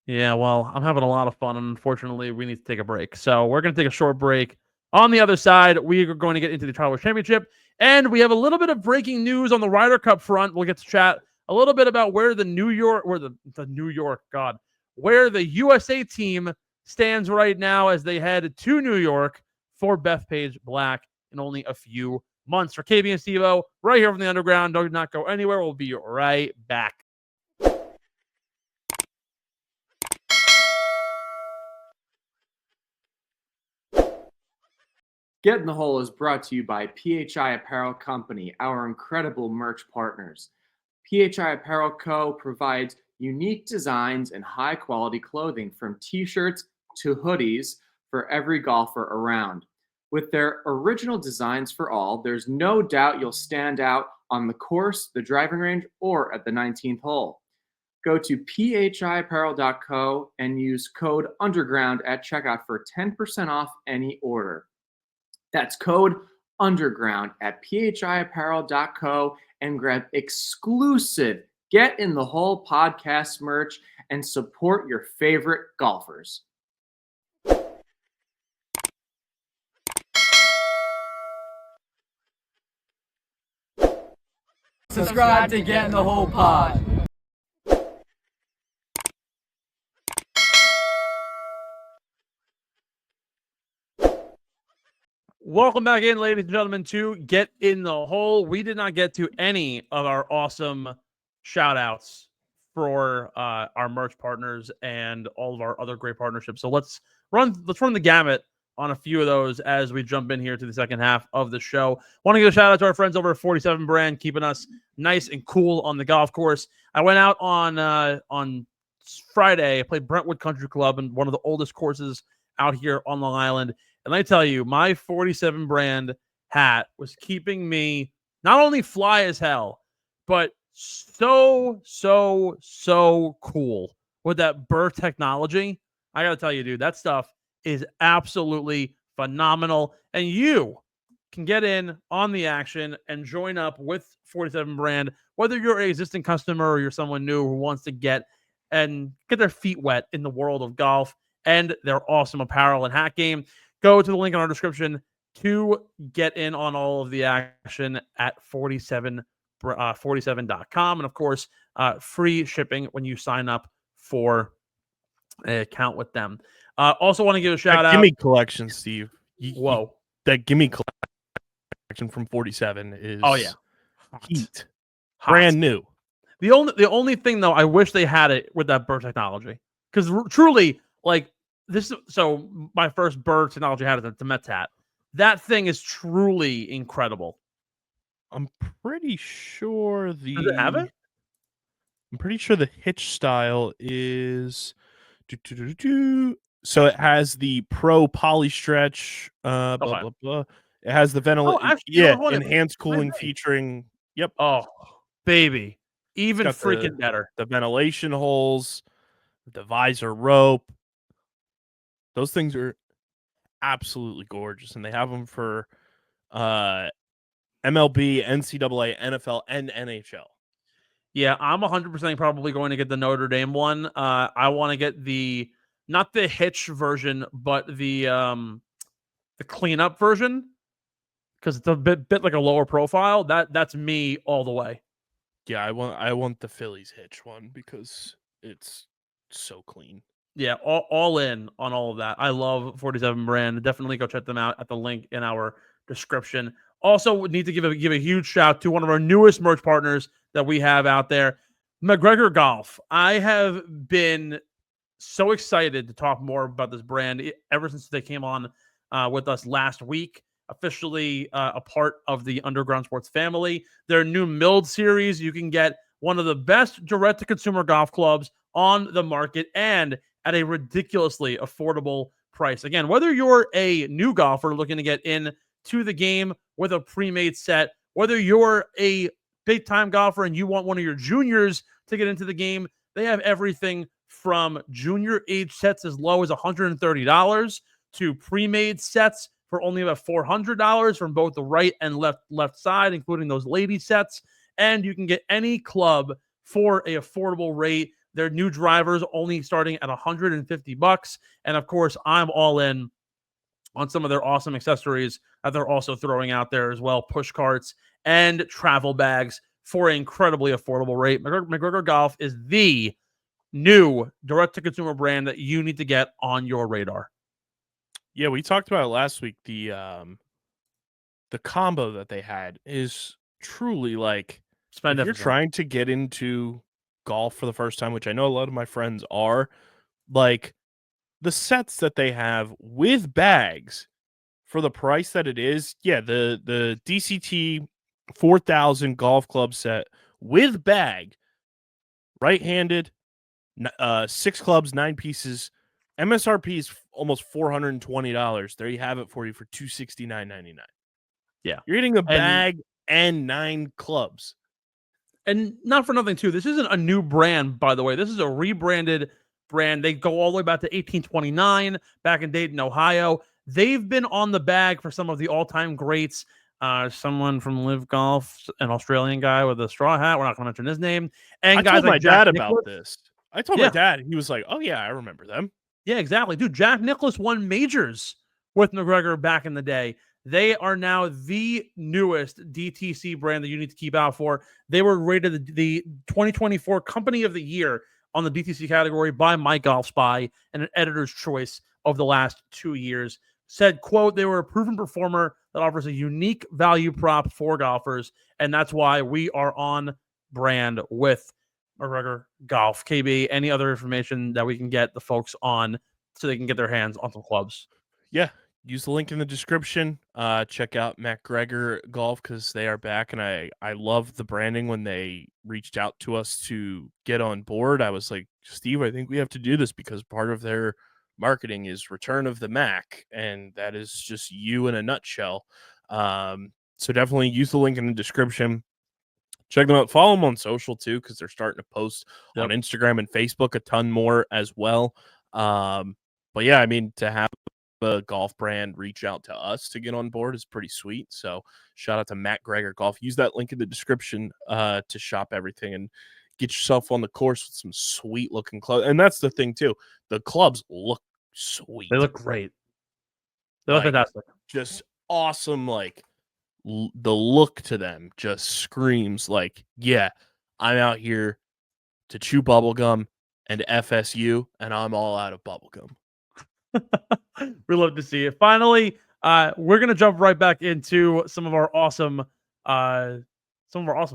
Yeah, well, I'm having a lot of fun, and unfortunately, we need to take a break. So we're going to take a short break. On the other side, we are going to get into the Travelers Championship, and we have a little bit of breaking news on the Ryder Cup front. We'll get to chat a little bit about where the USA team stands right now as they head to New York for Bethpage Black in only a few months. For KB and Steve-O, right here from the Underground. Do not go anywhere. We'll be right back. Get in the Hole is brought to you by PHI Apparel Company, our incredible merch partners. PHI Apparel Co. provides unique designs and high-quality clothing from t-shirts to hoodies for every golfer around. With their original designs for all, there's no doubt you'll stand out on the course, the driving range, or at the 19th hole. Go to phiapparel.co and use code UNDERGROUND at checkout for 10% off any order. That's code UNDERGROUND at phiapparel.co and grab exclusive Get in the Hole podcast merch and support your favorite golfers. Subscribe to Get in the Hole Pod. Welcome back in, ladies and gentlemen, to Get in the Hole. We did not get to any of our awesome shout-outs for our merch partners and all of our other great partnerships. So let's run the gamut on a few of those as we jump in here to the second half of the show. Want to give a shout out to our friends over at 47 Brand, keeping us nice and cool on the golf course. I went out on Friday. I played Brentwood Country Club in one of the oldest courses out here on Long Island. And let me tell you, my 47 Brand hat was keeping me not only fly as hell, but so cool with that burr technology. I got to tell you, dude, that stuff is absolutely phenomenal. And you can get in on the action and join up with 47 Brand, whether you're an existing customer or you're someone new who wants to get their feet wet in the world of golf and their awesome apparel and hat game. Go to the link in our description to get in on all of the action at 47.com. And of course, free shipping when you sign up for an account with them. Also want to give a shout out. Gimme collection, Steve. Whoa. That Gimme collection from 47 is hot. Heat. Brand new. The only thing though, I wish they had it with that burr technology. Because truly, like this, so my first burr technology hat is the Mets hat. That thing is truly incredible. I'm pretty sure Does it have it? I'm pretty sure the hitch style is so it has the Pro Poly Stretch, blah blah blah. It has the enhanced cooling featuring. Yep. Oh, baby. Even freaking better. The ventilation holes, the visor rope. Those things are absolutely gorgeous, and they have them for MLB, NCAA, NFL, and NHL. Yeah, I'm 100% probably going to get the Notre Dame one. I want to get not the hitch version, but the cleanup version, because it's a bit like a lower profile. That's me all the way. Yeah, I want the Phillies hitch one because it's so clean. Yeah, all in on all of that. I love 47 Brand. Definitely go check them out at the link in our description. Also, need to give a huge shout to one of our newest merch partners that we have out there, McGregor Golf. I have been so excited to talk more about this brand ever since they came on with us last week. Officially a part of the Underground Sports family. Their new Milled series, you can get one of the best direct-to-consumer golf clubs on the market and at a ridiculously affordable price. Again, whether you're a new golfer looking to get into the game with a pre-made set, whether you're a big-time golfer and you want one of your juniors to get into the game, they have everything from junior age sets as low as $130 to pre-made sets for only about $400 from both the right and left side, including those lady sets. And you can get any club for an affordable rate. Their new drivers only starting at $150. And of course, I'm all in on some of their awesome accessories that they're also throwing out there as well. Push carts and travel bags for an incredibly affordable rate. McGregor Golf is the new direct-to-consumer brand that you need to get on your radar. Yeah, we talked about it last week. The combo that they had is truly like, if you're trying to get into golf for the first time, which I know a lot of my friends are, like the sets that they have with bags for the price that it is. Yeah, the DCT 4000 golf club set with bag, right-handed, 6 clubs, 9 pieces. MSRP is almost $420. There you have it for you for $269.99. Yeah, you're getting a bag and 9 clubs. And not for nothing, too. This isn't a new brand, by the way. This is a rebranded brand. They go all the way back to 1829, back in Dayton, Ohio. They've been on the bag for some of the all-time greats. Someone from LIVGolf, an Australian guy with a straw hat. We're not going to mention his name. And I guys told like my Jack dad Nicklaus. about this. I told my dad. He was like, oh, yeah, I remember them. Yeah, exactly. Dude, Jack Nicklaus won majors with McGregor back in the day. They are now the newest DTC brand that you need to keep out for. They were rated the 2024 Company of the Year on the DTC category by My Golf Spy and an editor's choice of the last 2 years. Said, quote, they were a proven performer that offers a unique value prop for golfers, and that's why we are on brand with McGregor Golf. KB, any other information that we can get the folks on so they can get their hands on some clubs? Yeah. use the link in the description. Check out MacGregor Golf because they are back, and I love the branding. When they reached out to us to get on board, I was like, Steve, I think we have to do this because part of their marketing is Return of the Mac, and that is just you in a nutshell. So definitely use the link in the description. Check them out. Follow them on social too, because they're starting to post on Instagram and Facebook a ton more as well. But yeah, I mean, to have a golf brand reach out to us to get on board is pretty sweet. So shout out to MacGregor Golf. Use that link in the description to shop everything and get yourself on the course with some sweet looking clubs. And that's the thing too. The clubs look sweet. They look great. They look fantastic. Just awesome. Like the look to them just screams like, yeah, I'm out here to chew bubblegum and FSU, and I'm all out of bubblegum. We love to see it. Finally, we're gonna jump right back into some of our awesome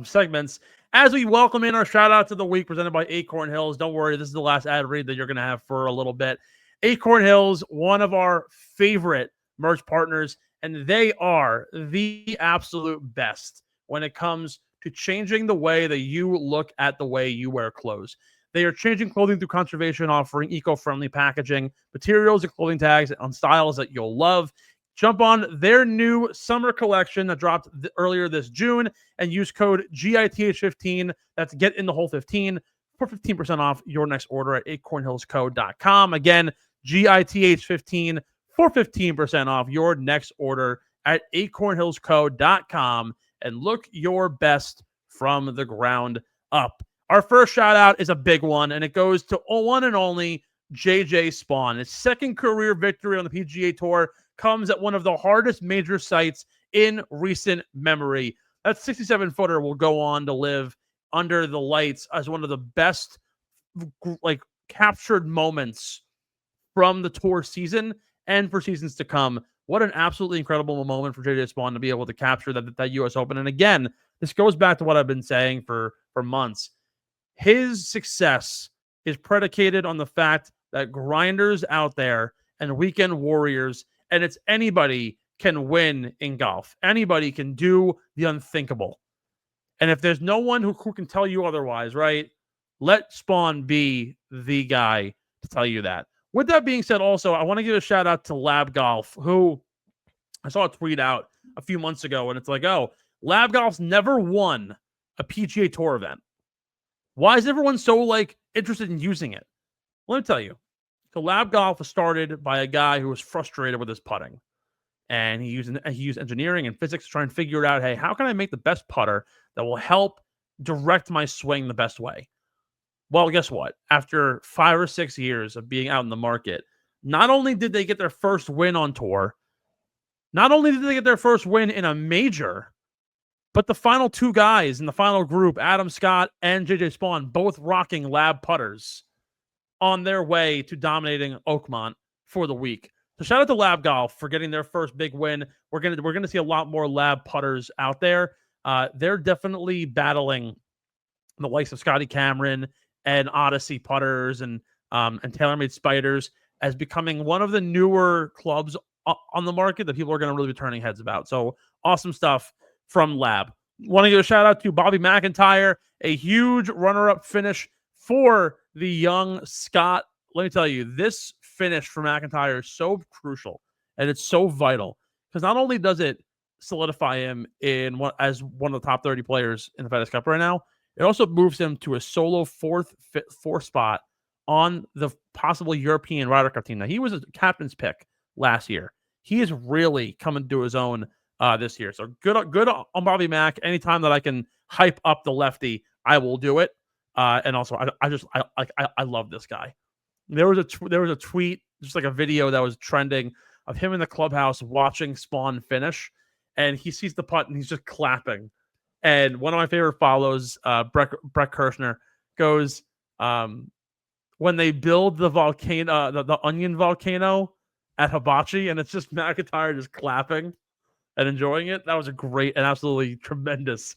segments as we welcome in our shout out to the week presented by Acorn Hills. Don't worry, this is the last ad read that you're gonna have for a little bit. Acorn Hills, one of our favorite merch partners, and they are the absolute best when it comes to changing the way that you look at the way you wear clothes. They are changing clothing through conservation, offering eco-friendly packaging, materials, and clothing tags on styles that you'll love. Jump on their new summer collection that dropped earlier this June and use code GITH15. That's get in the hole 15 for 15% off your next order at acornhillsco.com. Again, GITH15 for 15% off your next order at acornhillsco.com, and look your best from the ground up. Our first shout out is a big one, and it goes to one and only JJ Spaun. His second career victory on the PGA Tour comes at one of the hardest major sites in recent memory. That 67-footer will go on to live under the lights as one of the best captured moments from the tour season and for seasons to come. What an absolutely incredible moment for JJ Spaun to be able to capture that U.S. Open. And again, this goes back to what I've been saying for months. His success is predicated on the fact that grinders out there and weekend warriors, and it's anybody can win in golf. Anybody can do the unthinkable. And if there's no one who can tell you otherwise, right, let Spaun be the guy to tell you that. With that being said, also, I want to give a shout out to LIVGolf, who I saw a tweet out a few months ago, and it's like, oh, LIVGolf's never won a PGA Tour event. Why is everyone so interested in using it? Let me tell you. So LIVGolf was started by a guy who was frustrated with his putting. And he used engineering and physics to try and figure out, hey, how can I make the best putter that will help direct my swing the best way? Well, guess what? After 5 or 6 years of being out in the market, not only did they get their first win on tour, not only did they get their first win in a major, but the final two guys in the final group, Adam Scott and JJ Spaun, both rocking lab putters on their way to dominating Oakmont for the week. So shout out to LIVGolf for getting their first big win. We're gonna see a lot more lab putters out there. They're definitely battling the likes of Scotty Cameron and Odyssey putters and TaylorMade Spiders as becoming one of the newer clubs on the market that people are going to really be turning heads about. So awesome stuff from Lab. Want to give a shout out to Bobby McIntyre, a huge runner-up finish for the young Scot. Let me tell you, this finish for McIntyre is so crucial and it's so vital because not only does it solidify him as one of the top 30 players in the FedEx Cup right now, it also moves him to a solo fourth spot on the possible European Ryder Cup team. Now, he was a captain's pick last year. He is really coming to his own this year. So good on Bobby Mac. Anytime that I can hype up the lefty, I will do it. And also, I love this guy. There was a tweet, just like a video that was trending of him in the clubhouse watching Spaun finish, and he sees the putt and he's just clapping. And one of my favorite follows, Brett Kirshner, goes, when they build the volcano, the onion volcano at Hibachi, and it's just McIntyre just clapping and enjoying it. That was a great and absolutely tremendous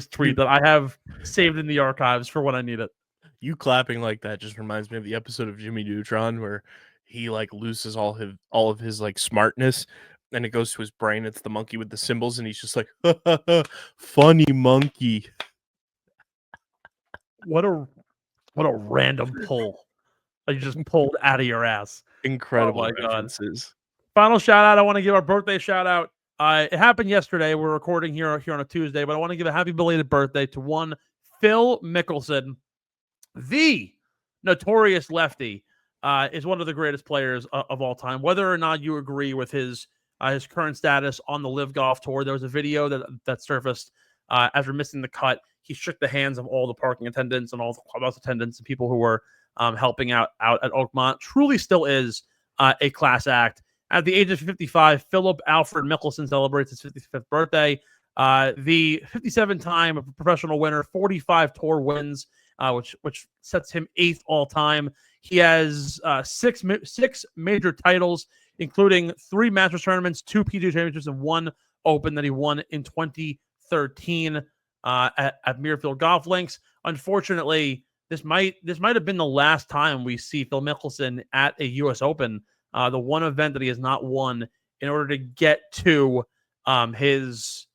tweet that I have saved in the archives for when I need it. You clapping like that just reminds me of the episode of Jimmy Neutron where he like loses all of his like smartness, and it goes to his brain. It's the monkey with the symbols, and he's just like, funny monkey. What a random pull that you just pulled out of your ass. Incredible Oh my God. references. Final shout out. I want to give our birthday shout out. It happened yesterday. We're recording here on a Tuesday, but I want to give a happy belated birthday to one Phil Mickelson, the notorious lefty. Is one of the greatest players of all time. Whether or not you agree with his current status on the LIVGolf tour, there was a video that surfaced after missing the cut. He shook the hands of all the parking attendants and all the clubhouse attendants and people who were helping out at Oakmont. Truly still is a class act. At the age of 55, Philip Alfred Mickelson celebrates his 55th birthday. The 57-time professional winner, 45 tour wins, which sets him 8th all time. He has six major titles, including 3 Masters tournaments, 2 PGA championships, and 1 Open that he won in 2013 at Muirfield Golf Links. Unfortunately, this might have been the last time we see Phil Mickelson at a U.S. Open. The one event that he has not won in order to get to his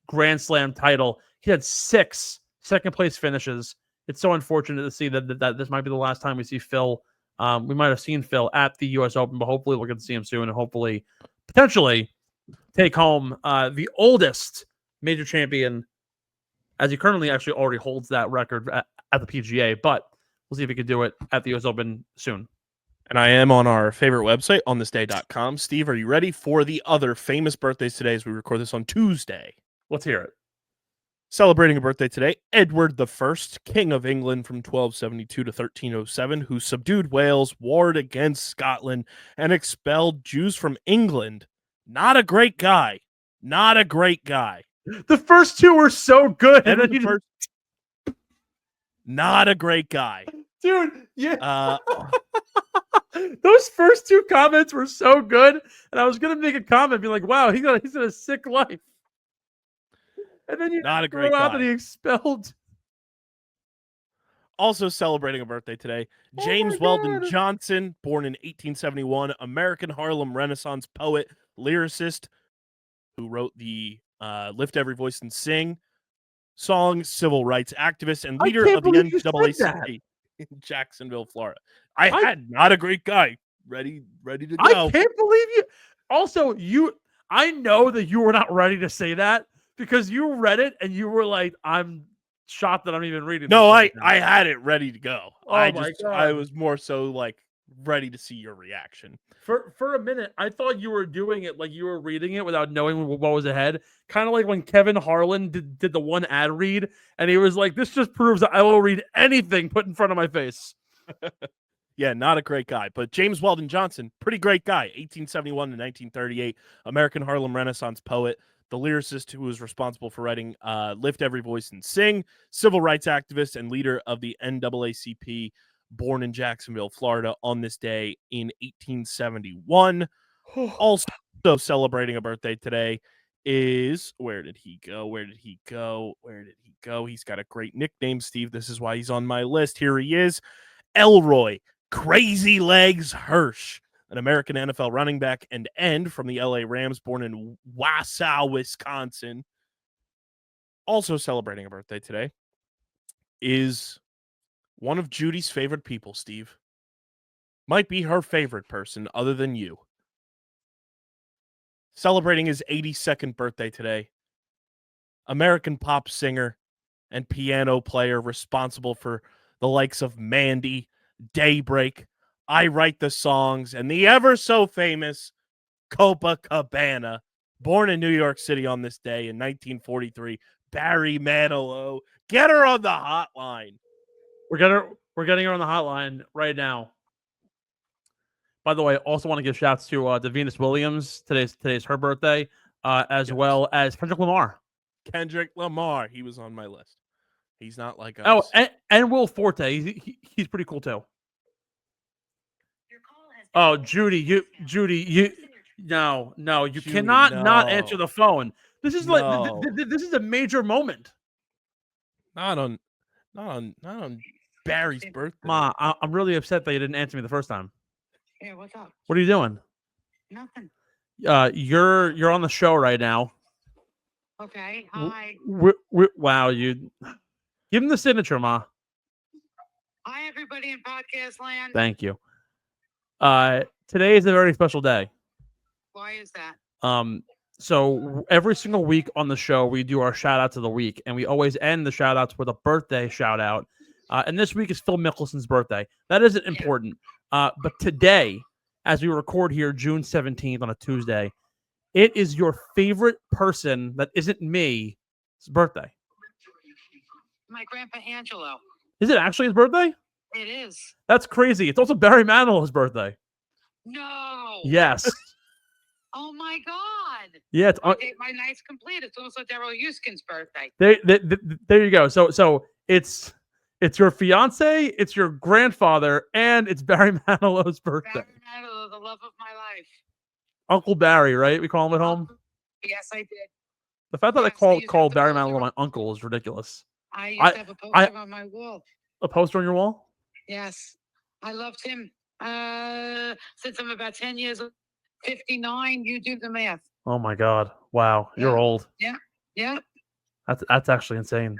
Grand Slam title. He had 6 second-place finishes. It's so unfortunate to see that this might be the last time we see Phil. We might have seen Phil at the U.S. Open, but hopefully we'll get to see him soon and hopefully, potentially, take home the oldest major champion, as he currently actually already holds that record at the PGA, but we'll see if he can do it at the U.S. Open soon. And I am on our favorite website, onthisday.com. Steve, are you ready for the other famous birthdays today as we record this on Tuesday? Let's hear it. Celebrating a birthday today, Edward I, King of England from 1272 to 1307, who subdued Wales, warred against Scotland, and expelled Jews from England. Not a great guy. Not a great guy. The first 2 were so good. And then not a great guy. Dude, yeah. Those first 2 comments were so good. And I was going to make a comment, be like, wow, he's in a sick life. And then you not a great throw out guy. that he expelled. Also celebrating a birthday today, James Weldon Johnson, born in 1871, American Harlem Renaissance poet, lyricist, who wrote the Lift Every Voice and Sing song, civil rights activist, and leader of the NAACP in Jacksonville, Florida. I had not a great guy ready to go. I can't believe you. Also, I know that you were not ready to say that because you read it and you were like, I'm shocked that I'm even reading. No, I had it ready to go. Oh my God. I was more so like ready to see your reaction. For a minute, I thought you were doing it like you were reading it without knowing what was ahead. Kind of like when Kevin Harlan did the one ad read, and he was like, this just proves that I will read anything put in front of my face. Yeah, not a great guy. But James Weldon Johnson, pretty great guy. 1871 to 1938, American Harlem Renaissance poet, the lyricist who was responsible for writing Lift Every Voice and Sing, civil rights activist, and leader of the NAACP, born in Jacksonville, Florida, on this day in 1871. Also celebrating a birthday today is, where did he go? He's got a great nickname, Steve. This is why he's on my list. Here he is, Elroy Crazy Legs Hirsch, an American NFL running back and end from the LA Rams, born in Wausau, Wisconsin. Also celebrating a birthday today is one of Judy's favorite people, Steve. Might be her favorite person other than you. Celebrating his 82nd birthday today, American pop singer and piano player responsible for the likes of Mandy, Daybreak, I Write the Songs, and the ever so famous Copacabana, born in New York City on this day in 1943, Barry Manilow. Get her on the hotline. We're getting her on the hotline right now. By the way, I also want to give shouts to Venus Williams. Today's her birthday, as well as Kendrick Lamar. Kendrick Lamar. He was on my list. He's not like us. Oh, and Will Forte. He's pretty cool too. Oh, Judy, no, you Judy, cannot no. not answer the phone. This is No. like this is a major moment. Not on Barry's birthday. Ma, I'm really upset that you didn't answer me the first time. Yeah, what's up? What are you doing? Nothing. You're on the show right now. Okay. Hi. Wow, you give him the signature, Ma. Hi, everybody in podcast land. Thank you. Today is a very special day. Why is that? So every single week on the show, we do our shout outs of the week, and we always end the shout outs with a birthday shout out. And this week is Phil Mickelson's birthday. That isn't important. But today, as we record here, June 17th on a Tuesday, it is your favorite person that isn't me's birthday. My grandpa Angelo. Is it actually his birthday? It is. That's crazy. It's also Barry Manilow's birthday. No. Yes. Oh my God. Yeah. It's my night's complete. It's also Daryl Yuskin's birthday. There you go. So it's your fiance, it's your grandfather, and it's Barry Manilow's birthday. Barry Manilow, the love of my life. Uncle Barry, right? We call him at home. Yes, I did. The fact that Yes, I I used to called have Barry the Manilow poster my uncle is ridiculous. I used to have a poster on my wall. A poster on your wall? Yes. I loved him since I'm about 10 years old. 59, you do the math. Oh my God! Wow, you're Yeah. old. Yeah. That's actually insane.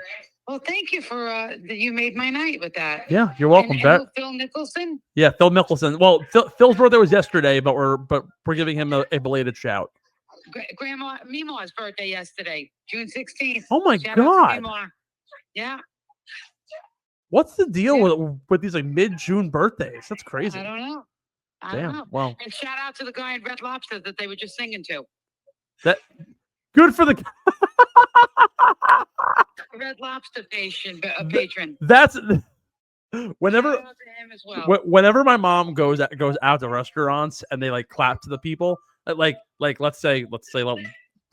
Well, thank you for that. You made my night with that. Yeah, you're welcome. And Phil Nicholson. Yeah, Phil Mickelson. Well, Phil's birthday was yesterday, but we're giving him a belated shout. Grandma Mima's birthday yesterday, June 16th. Oh my Shout out to God! Mima. Yeah. What's the deal with these like mid-June birthdays? That's crazy. I don't know. I Damn. don't know. Well, And shout out to the guy in Red Lobster that they were just singing to. that good for the Red Lobster patron. That's whenever Shout out to him as well. whenever my mom goes out to restaurants and they like clap to the people, like let's say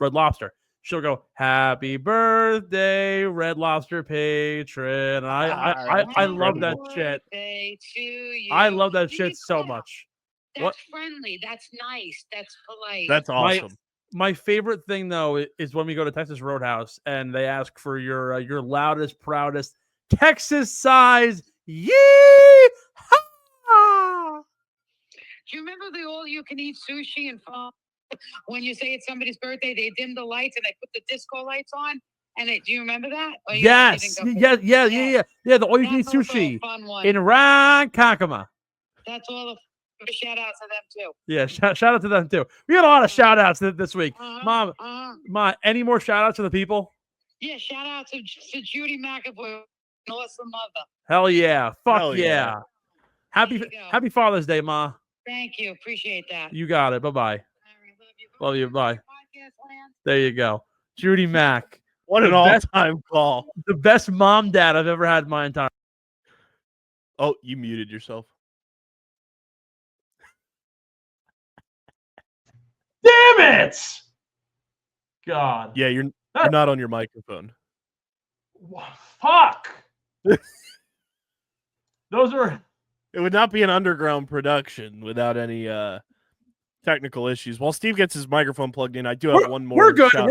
Red Lobster, she'll go "Happy birthday, Red Lobster patron." I love that shit. Birthday to you. I love that See, shit so much. That's What? friendly. That's nice. That's polite. That's awesome. My favorite thing though is when we go to Texas Roadhouse and they ask for your loudest, proudest Texas size yee. Do you remember the all-you-can-eat sushi and fun? When you say it's somebody's birthday, they dim the lights and they put the disco lights on. And do you remember that? Or Yes, yeah. The all-you-can-eat That's also a sushi fun one. in Ronkonkoma. That's all the shout outs to them too. Yeah, shout out to them too. We got a lot of shout outs this week. Uh-huh, Mom, any more shout outs to the people? Yeah, shout out to Judy Mac, an awesome mother. Hell yeah. Fuck Hell yeah. There you go. Happy Father's Day, Ma. Thank you. Appreciate that. You got it. Bye-bye. All right, Love you. Bye. Podcast land. There you go. Judy Mac. What an the best- all-time call. The best mom dad I've ever had in my entire. Oh, you muted yourself. Damn it! God. Yeah, you're not on your microphone. Fuck. Those are. It would not be an underground production without any technical issues. While Steve gets his microphone plugged in, I do have one more. We're good. shout-out.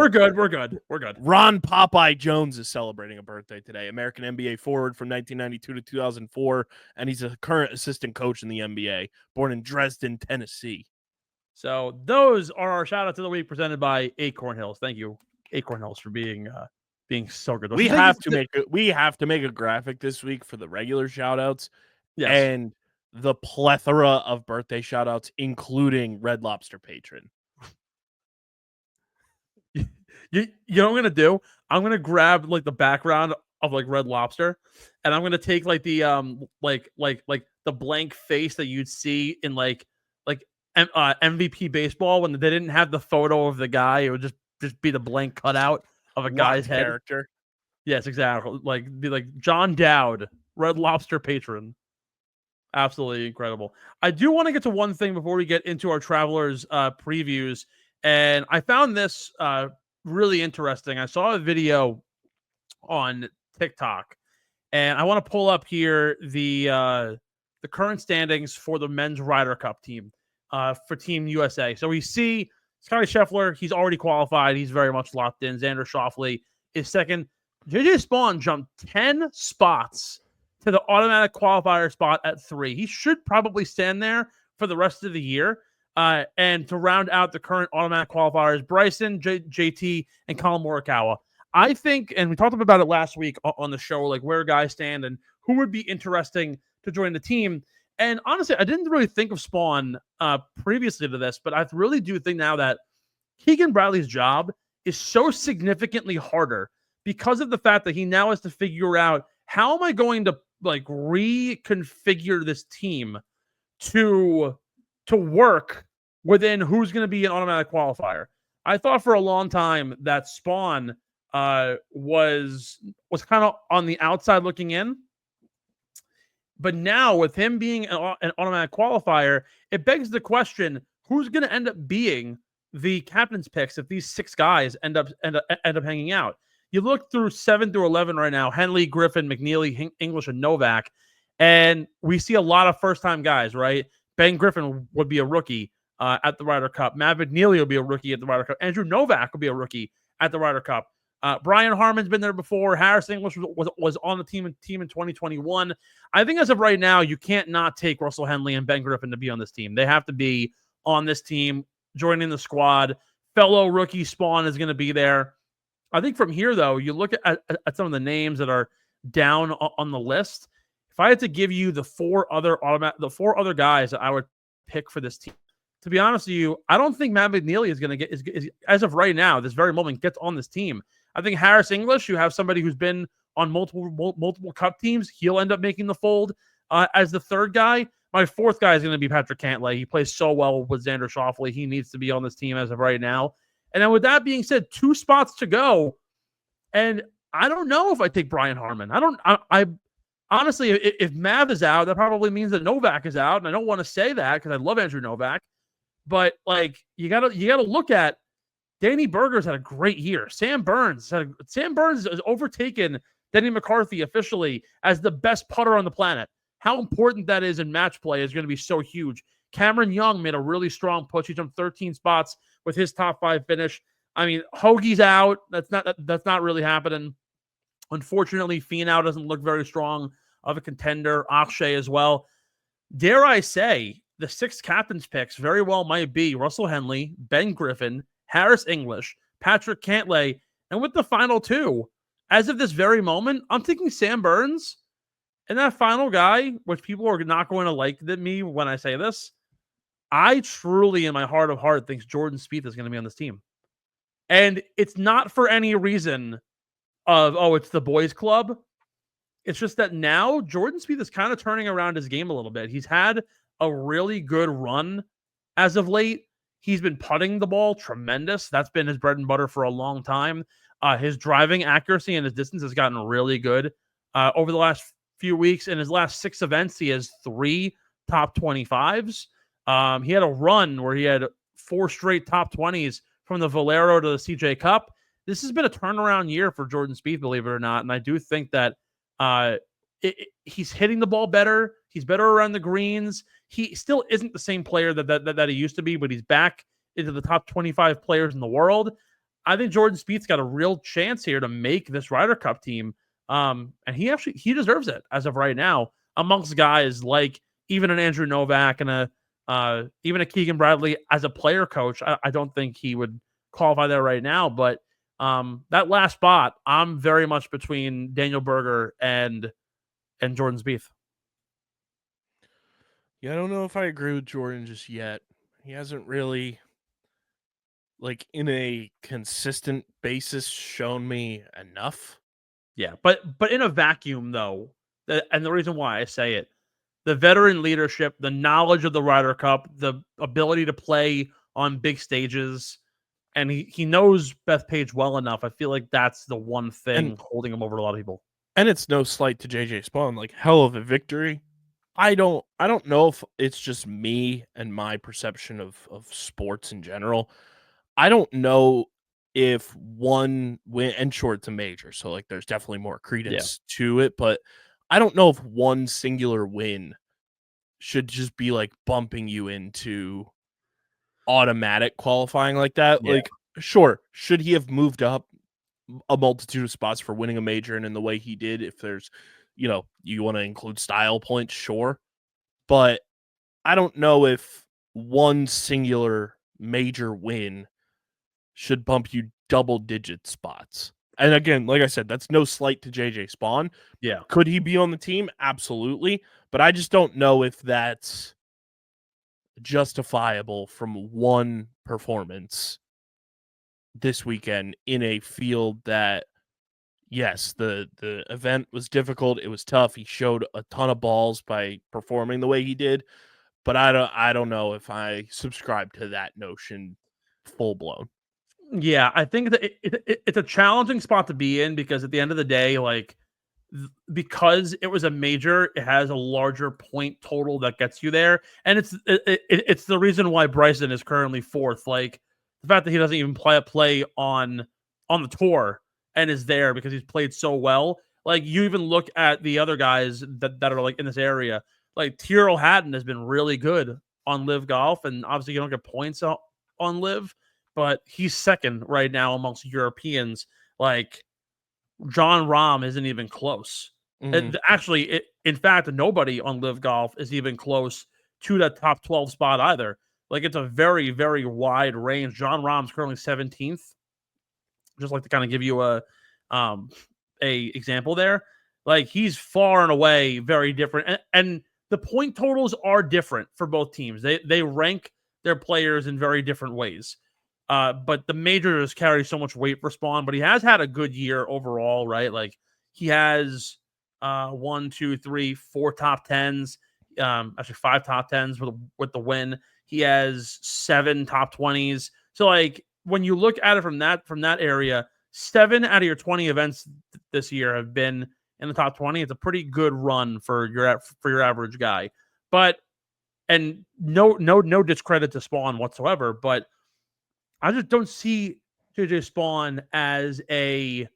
We're good. Ron Popeye Jones is celebrating a birthday today. American NBA forward from 1992 to 2004, and he's a current assistant coach in the NBA, born in Dresden, Tennessee. So those are our shout outs of the week presented by Acorn Hills. Thank you, Acorn Hills, for being so good. We have to make a graphic this week for the regular shout outs. Yes. And the plethora of birthday shout outs, including Red Lobster patron. You know what I'm gonna do? I'm gonna grab like the background of like Red Lobster, and I'm gonna take like the like the blank face that you'd see in like MVP baseball when they didn't have the photo of the guy. It would just be the blank cutout of a guy's head. Character. Yes, exactly. Be like John Dowd, Red Lobster patron. Absolutely incredible. I do want to get to one thing before we get into our travelers previews, and I found this really interesting. I saw a video on TikTok, and I want to pull up here the current standings for the men's Ryder Cup team for Team USA. So we see Scotty Scheffler, he's already qualified. He's very much locked in. Xander Schauffele is second. JJ Spaun jumped 10 spots to the automatic qualifier spot at 3. He should probably stand there for the rest of the year. And to round out the current automatic qualifiers, Bryson, JT, and Colin Morikawa. I think, and we talked about it last week on the show, like where guys stand and who would be interesting to join the team. And honestly, I didn't really think of Spaun previously to this, but I really do think now that Keegan Bradley's job is so significantly harder because of the fact that he now has to figure out, how am I going to like reconfigure this team to work within who's going to be an automatic qualifier. I thought for a long time that Spaun was kind of on the outside looking in. But now with him being an automatic qualifier, it begs the question, who's going to end up being the captain's picks if these 6 guys end up hanging out? You look through 7 through 11 right now, Henley, Griffin, McNeely, English, and Novak, and we see a lot of first-time guys, right? Ben Griffin would be a rookie at the Ryder Cup. Matt McNeely will be a rookie at the Ryder Cup. Andrew Novak will be a rookie at the Ryder Cup. Brian Harmon's been there before. Harris English was on the team in 2021. I think as of right now, you can't not take Russell Henley and Ben Griffin to be on this team. They have to be on this team, joining the squad. Fellow rookie Spaun is going to be there. I think from here, though, you look at some of the names that are down on the list. If I had to give you the four other guys that I would pick for this team, to be honest with you, I don't think Matt McNeely is going to get, is as of right now, this very moment, gets on this team. I think Harris English, you have somebody who's been on multiple cup teams, he'll end up making the fold as the third guy. My fourth guy is going to be Patrick Cantlay. He plays so well with Xander Schauffele. He needs to be on this team as of right now. And then with that being said, 2 spots to go. And I don't know if I take Brian Harmon. I honestly, if Mav is out, that probably means that Novak is out. And I don't want to say that because I love Andrew Novak. But like you gotta look at Danny Berger's had a great year. Sam Burns has overtaken Denny McCarthy officially as the best putter on the planet. How important that is in match play is going to be so huge. Cameron Young made a really strong push. He jumped 13 spots with his top 5 finish. I mean, Hoagie's out. That's not really happening. Unfortunately, Finau doesn't look very strong of a contender. Akshay as well. Dare I say, the 6 captains picks very well might be Russell Henley, Ben Griffin, Harris English, Patrick Cantlay, and with the final 2, as of this very moment, I'm thinking Sam Burns. And that final guy, which people are not going to like me when I say this, I truly, in my heart of heart, think Jordan Spieth is going to be on this team. And it's not for any reason of, it's the boys club. It's just that now Jordan Spieth is kind of turning around his game a little bit. He's had a really good run as of late. He's been putting the ball tremendous. That's been his bread and butter for a long time. His driving accuracy and his distance has gotten really good over the last few weeks. In his last 6 events, he has 3 top 25s. He had a run where he had 4 straight top 20s from the Valero to the CJ Cup. This has been a turnaround year for Jordan Spieth, believe it or not. And I do think that he's hitting the ball better. He's better around the greens. He still isn't the same player that he used to be, but he's back into the top 25 players in the world. I think Jordan Spieth's got a real chance here to make this Ryder Cup team. And he deserves it as of right now, amongst guys like even an Andrew Novak and even a Keegan Bradley as a player coach. I don't think he would qualify there right now, but that last spot, I'm very much between Daniel Berger and Jordan Spieth. Yeah, I don't know if I agree with Jordan just yet. He hasn't really, like, in a consistent basis, shown me enough. Yeah, but in a vacuum, though, and the reason why I say it, the veteran leadership, the knowledge of the Ryder Cup, the ability to play on big stages, and he knows Bethpage well enough. I feel like that's the one thing holding him over a lot of people. And it's no slight to JJ Spaun, like hell of a victory. I don't know if it's just me and my perception of sports in general. I don't know if one win, and sure, it's a major, so like there's definitely more credence to it, but I don't know if one singular win should just be like bumping you into automatic qualifying like that. Yeah. Like, sure, should he have moved up a multitude of spots for winning a major and in the way he did? If there's, you want to include style points, sure, but I don't know if one singular major win should bump you double-digit spots. And again, like I said, that's no slight to JJ Spaun. Yeah. Could he be on the team? Absolutely. But I just don't know if that's justifiable from one performance this weekend in a field that, yes, the event was difficult. It was tough. He showed a ton of balls by performing the way he did. But I don't know if I subscribe to that notion full blown. Yeah, I think that it's a challenging spot to be in because at the end of the day, like because it was a major, it has a larger point total that gets you there, and it's the reason why Bryson is currently fourth. Like the fact that he doesn't even play on the tour and is there because he's played so well. Like you even look at the other guys that are like in this area, like Tyrrell Hatton has been really good on LIVGolf, and obviously you don't get points on Live, but he's second right now amongst Europeans. Like John Rahm isn't even close. Actually, in fact, nobody on LIVGolf is even close to that top 12 spot either. Like it's a very, very wide range. John Rahm's currently 17th. Just like to kind of give you a example there. Like he's far and away very different, and the point totals are different for both teams. They rank their players in very different ways. But the majors carry so much weight for Spaun, but he has had a good year overall, right? Like he has 1, 2, 3, 4 top tens, actually 5 top tens with the win. He has 7 top 20s. So like when you look at it from that area, 7 out of your 20 events this year have been in the top 20. It's a pretty good run for your average guy. But and no discredit to Spaun whatsoever, but I just don't see JJ Spaun as a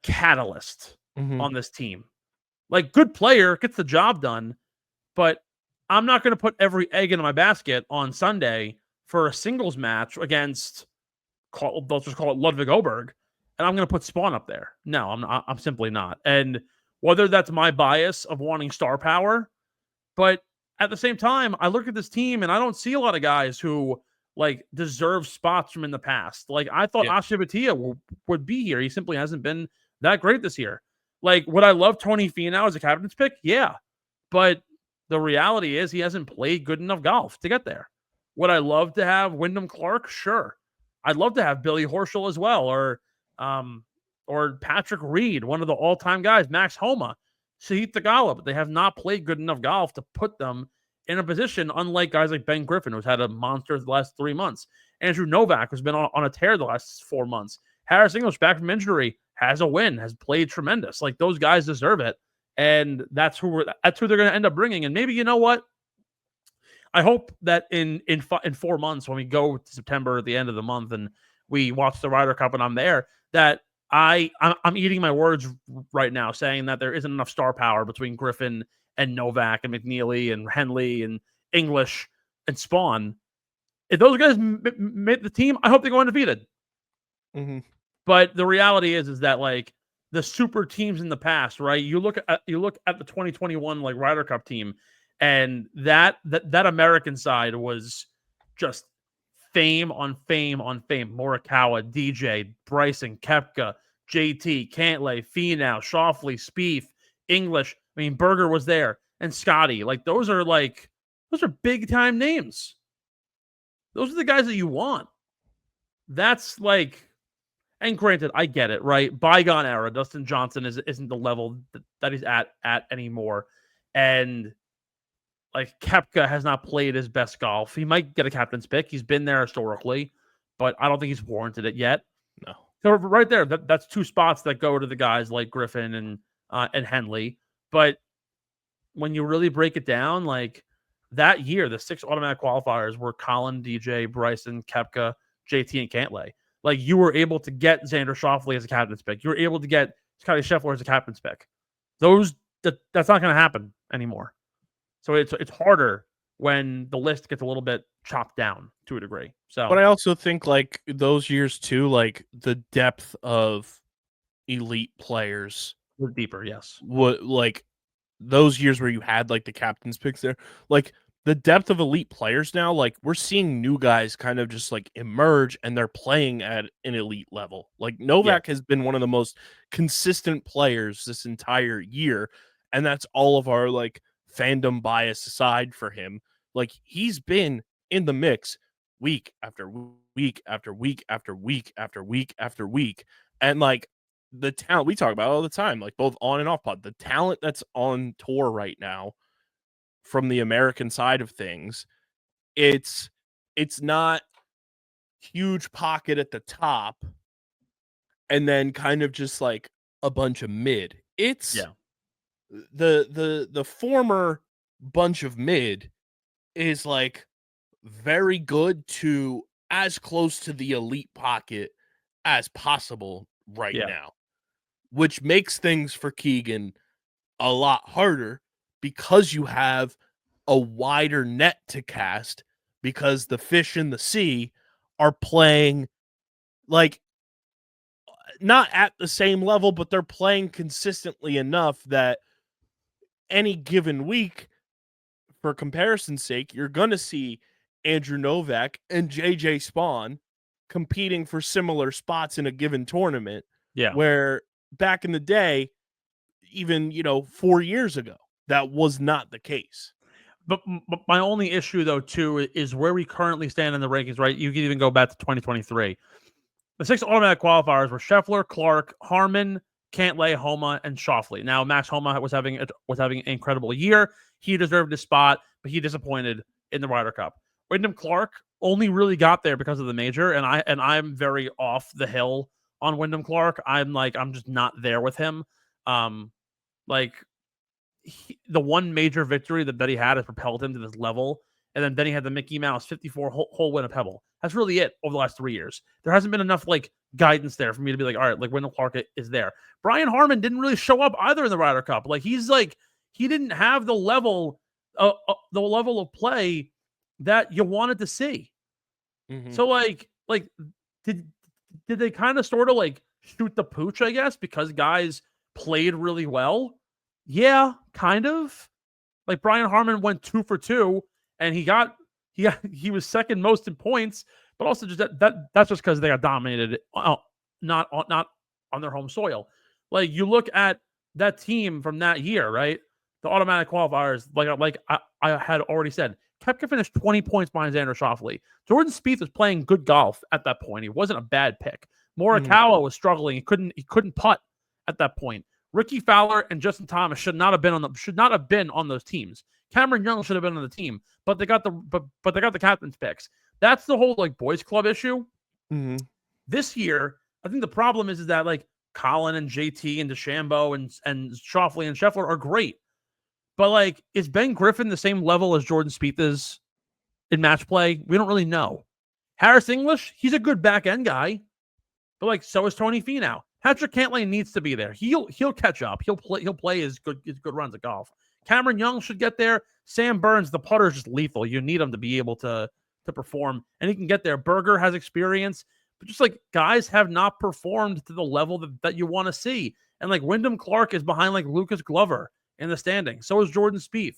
catalyst on this team. Like good player, gets the job done, but I'm not going to put every egg in my basket on Sunday for a singles match against, let's just call it Ludwig Oberg, and I'm going to put Spaun up there. No, I'm simply not. And whether that's my bias of wanting star power, but at the same time, I look at this team and I don't see a lot of guys who like deserve spots from in the past. Like I thought Akshay Bhatia would be here. He simply hasn't been that great this year. Like would I love Tony Finau as a captain's pick? Yeah. But the reality is he hasn't played good enough golf to get there. Would I love to have Wyndham Clark? Sure. I'd love to have Billy Horschel as well, or Patrick Reed, one of the all-time guys, Max Homa, Sahith Theegala, but they have not played good enough golf to put them in a position, unlike guys like Ben Griffin, who's had a monster the last 3 months. Andrew Novak, who's been on a tear the last 4 months. Harris English, back from injury, has a win, has played tremendous. Like, those guys deserve it. And that's who they're going to end up bringing. And maybe, you know what? I hope that in 4 months, when we go to September at the end of the month and we watch the Ryder Cup and I'm there, that I'm eating my words right now, saying that there isn't enough star power between Griffin and Novak and McNeely and Henley and English and Spaun. If those guys make the team, I hope they go undefeated. But the reality is that like the super teams in the past, right? You look at the 2021 like Ryder Cup team, and that American side was just fame on fame on fame. Morikawa, DJ, Bryson, Koepka, JT, Cantlay, Finau, Schauffele, Spieth, English. I mean, Berger was there, and Scotty. Like those are big time names. Those are the guys that you want. That's like, and granted, I get it, right? Bygone era. Dustin Johnson isn't the level that he's at anymore, and like Koepka has not played his best golf. He might get a captain's pick. He's been there historically, but I don't think he's warranted it yet. No. So right there, that's 2 spots that go to the guys like Griffin and Henley. But when you really break it down, like that year, the 6 automatic qualifiers were Colin, DJ, Bryson, Koepka, JT, and Cantlay. Like you were able to get Xander Schauffele as a captain's pick. You were able to get Scotty Scheffler as a captain's pick. That's not going to happen anymore. So it's harder when the list gets a little bit chopped down to a degree. So, but I also think like those years too, like the depth of elite players was deeper. Yes, would like those years where you had like the captain's picks there, like the depth of elite players now, like we're seeing new guys kind of just like emerge and they're playing at an elite level. Like Novak has been one of the most consistent players this entire year. And that's all of our like fandom bias aside for him. Like he's been in the mix week after week after week after week after week after week. And like the talent we talk about all the time, like both on and off pod, the talent that's on tour right now from the American side of things, it's not huge pocket at the top and then kind of just like a bunch of mid. It's the former bunch of mid is like very good to as close to the elite pocket as possible right now, which makes things for Keegan a lot harder because you have a wider net to cast because the fish in the sea are playing like not at the same level, but they're playing consistently enough that any given week, for comparison's sake, you're going to see Andrew Novak and JJ Spaun competing for similar spots in a given tournament. Yeah. Where back in the day, even, 4 years ago, that was not the case. But my only issue, though, too, is where we currently stand in the rankings, right? You can even go back to 2023. The 6 automatic qualifiers were Scheffler, Clark, Harmon, Cantlay, Homa, and Schauffele. Now, Max Homa was having an incredible year. He deserved his spot, but he disappointed in the Ryder Cup. Wyndham Clark only really got there because of the major, and I'm very off the hill on Wyndham Clark. I'm just not there with him. The one major victory that he had has propelled him to this level. And then he had the Mickey Mouse 54 hole win at Pebble. That's really it over the last 3 years. There hasn't been enough guidance there for me to be like, all right, Wyndham Clark is there. Brian Harman didn't really show up either in the Ryder Cup. He didn't have the level of play that you wanted to see. Mm-hmm. So did they kind of sort of shoot the pooch, I guess, because guys played really well? Yeah, kind of. Brian Harman went 2 for 2, and he was second most in points, but also just that's just because they got dominated, not on their home soil. You look at that team from that year, right? The automatic qualifiers, I had already said, Koepka finished 20 points behind Xander Schauffele. Jordan Spieth was playing good golf at that point. He wasn't a bad pick. Morikawa was struggling. He couldn't putt at that point. Ricky Fowler and Justin Thomas should not have been on those teams. Cameron Young should have been on the team, but they got the captain's picks. That's the whole boys club issue. Mm-hmm. This year, I think the problem is that Colin and JT and DeChambeau and Schauffele and Scheffler are great, but is Ben Griffin the same level as Jordan Spieth is in match play? We don't really know. Harris English, he's a good back end guy, but so is Tony Finau. Patrick Cantlay needs to be there. He'll catch up. He'll play his good runs of golf. Cameron Young should get there. Sam Burns, the putter is just lethal. You need him to be able to perform, and he can get there. Berger has experience, but just guys have not performed to the level that you want to see. And Wyndham Clark is behind Lucas Glover in the standing. So is Jordan Spieth.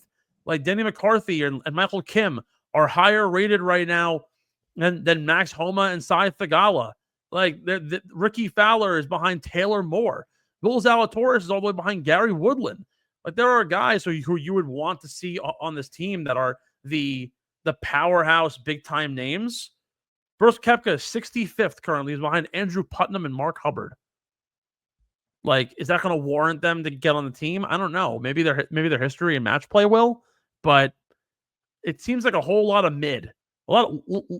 Denny McCarthy and Michael Kim are higher rated right now than Max Homa and Sai Thagala. Ricky Fowler is behind Taylor Moore. Will Zalatoris is all the way behind Gary Woodland. There are guys who you would want to see on this team that are the powerhouse big time names. Brooks Koepka is 65th currently. He's behind Andrew Putnam and Mark Hubbard. Is that going to warrant them to get on the team? I don't know. Maybe their history and match play will, but it seems like a whole lot of mid. A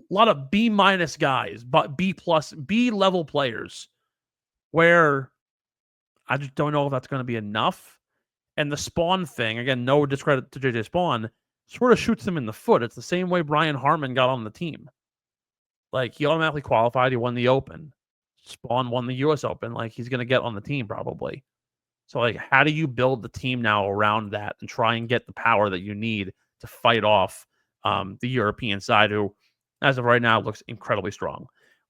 lot of B- guys, but B level players, where I just don't know if that's going to be enough. And the Spaun thing, again, no discredit to JJ Spaun, sort of shoots him in the foot. It's the same way Brian Harman got on the team. He automatically qualified. He won the Open. Spaun won the U.S. Open. He's going to get on the team probably. So, how do you build the team now around that and try and get the power that you need to fight off the European side, who, as of right now, looks incredibly strong?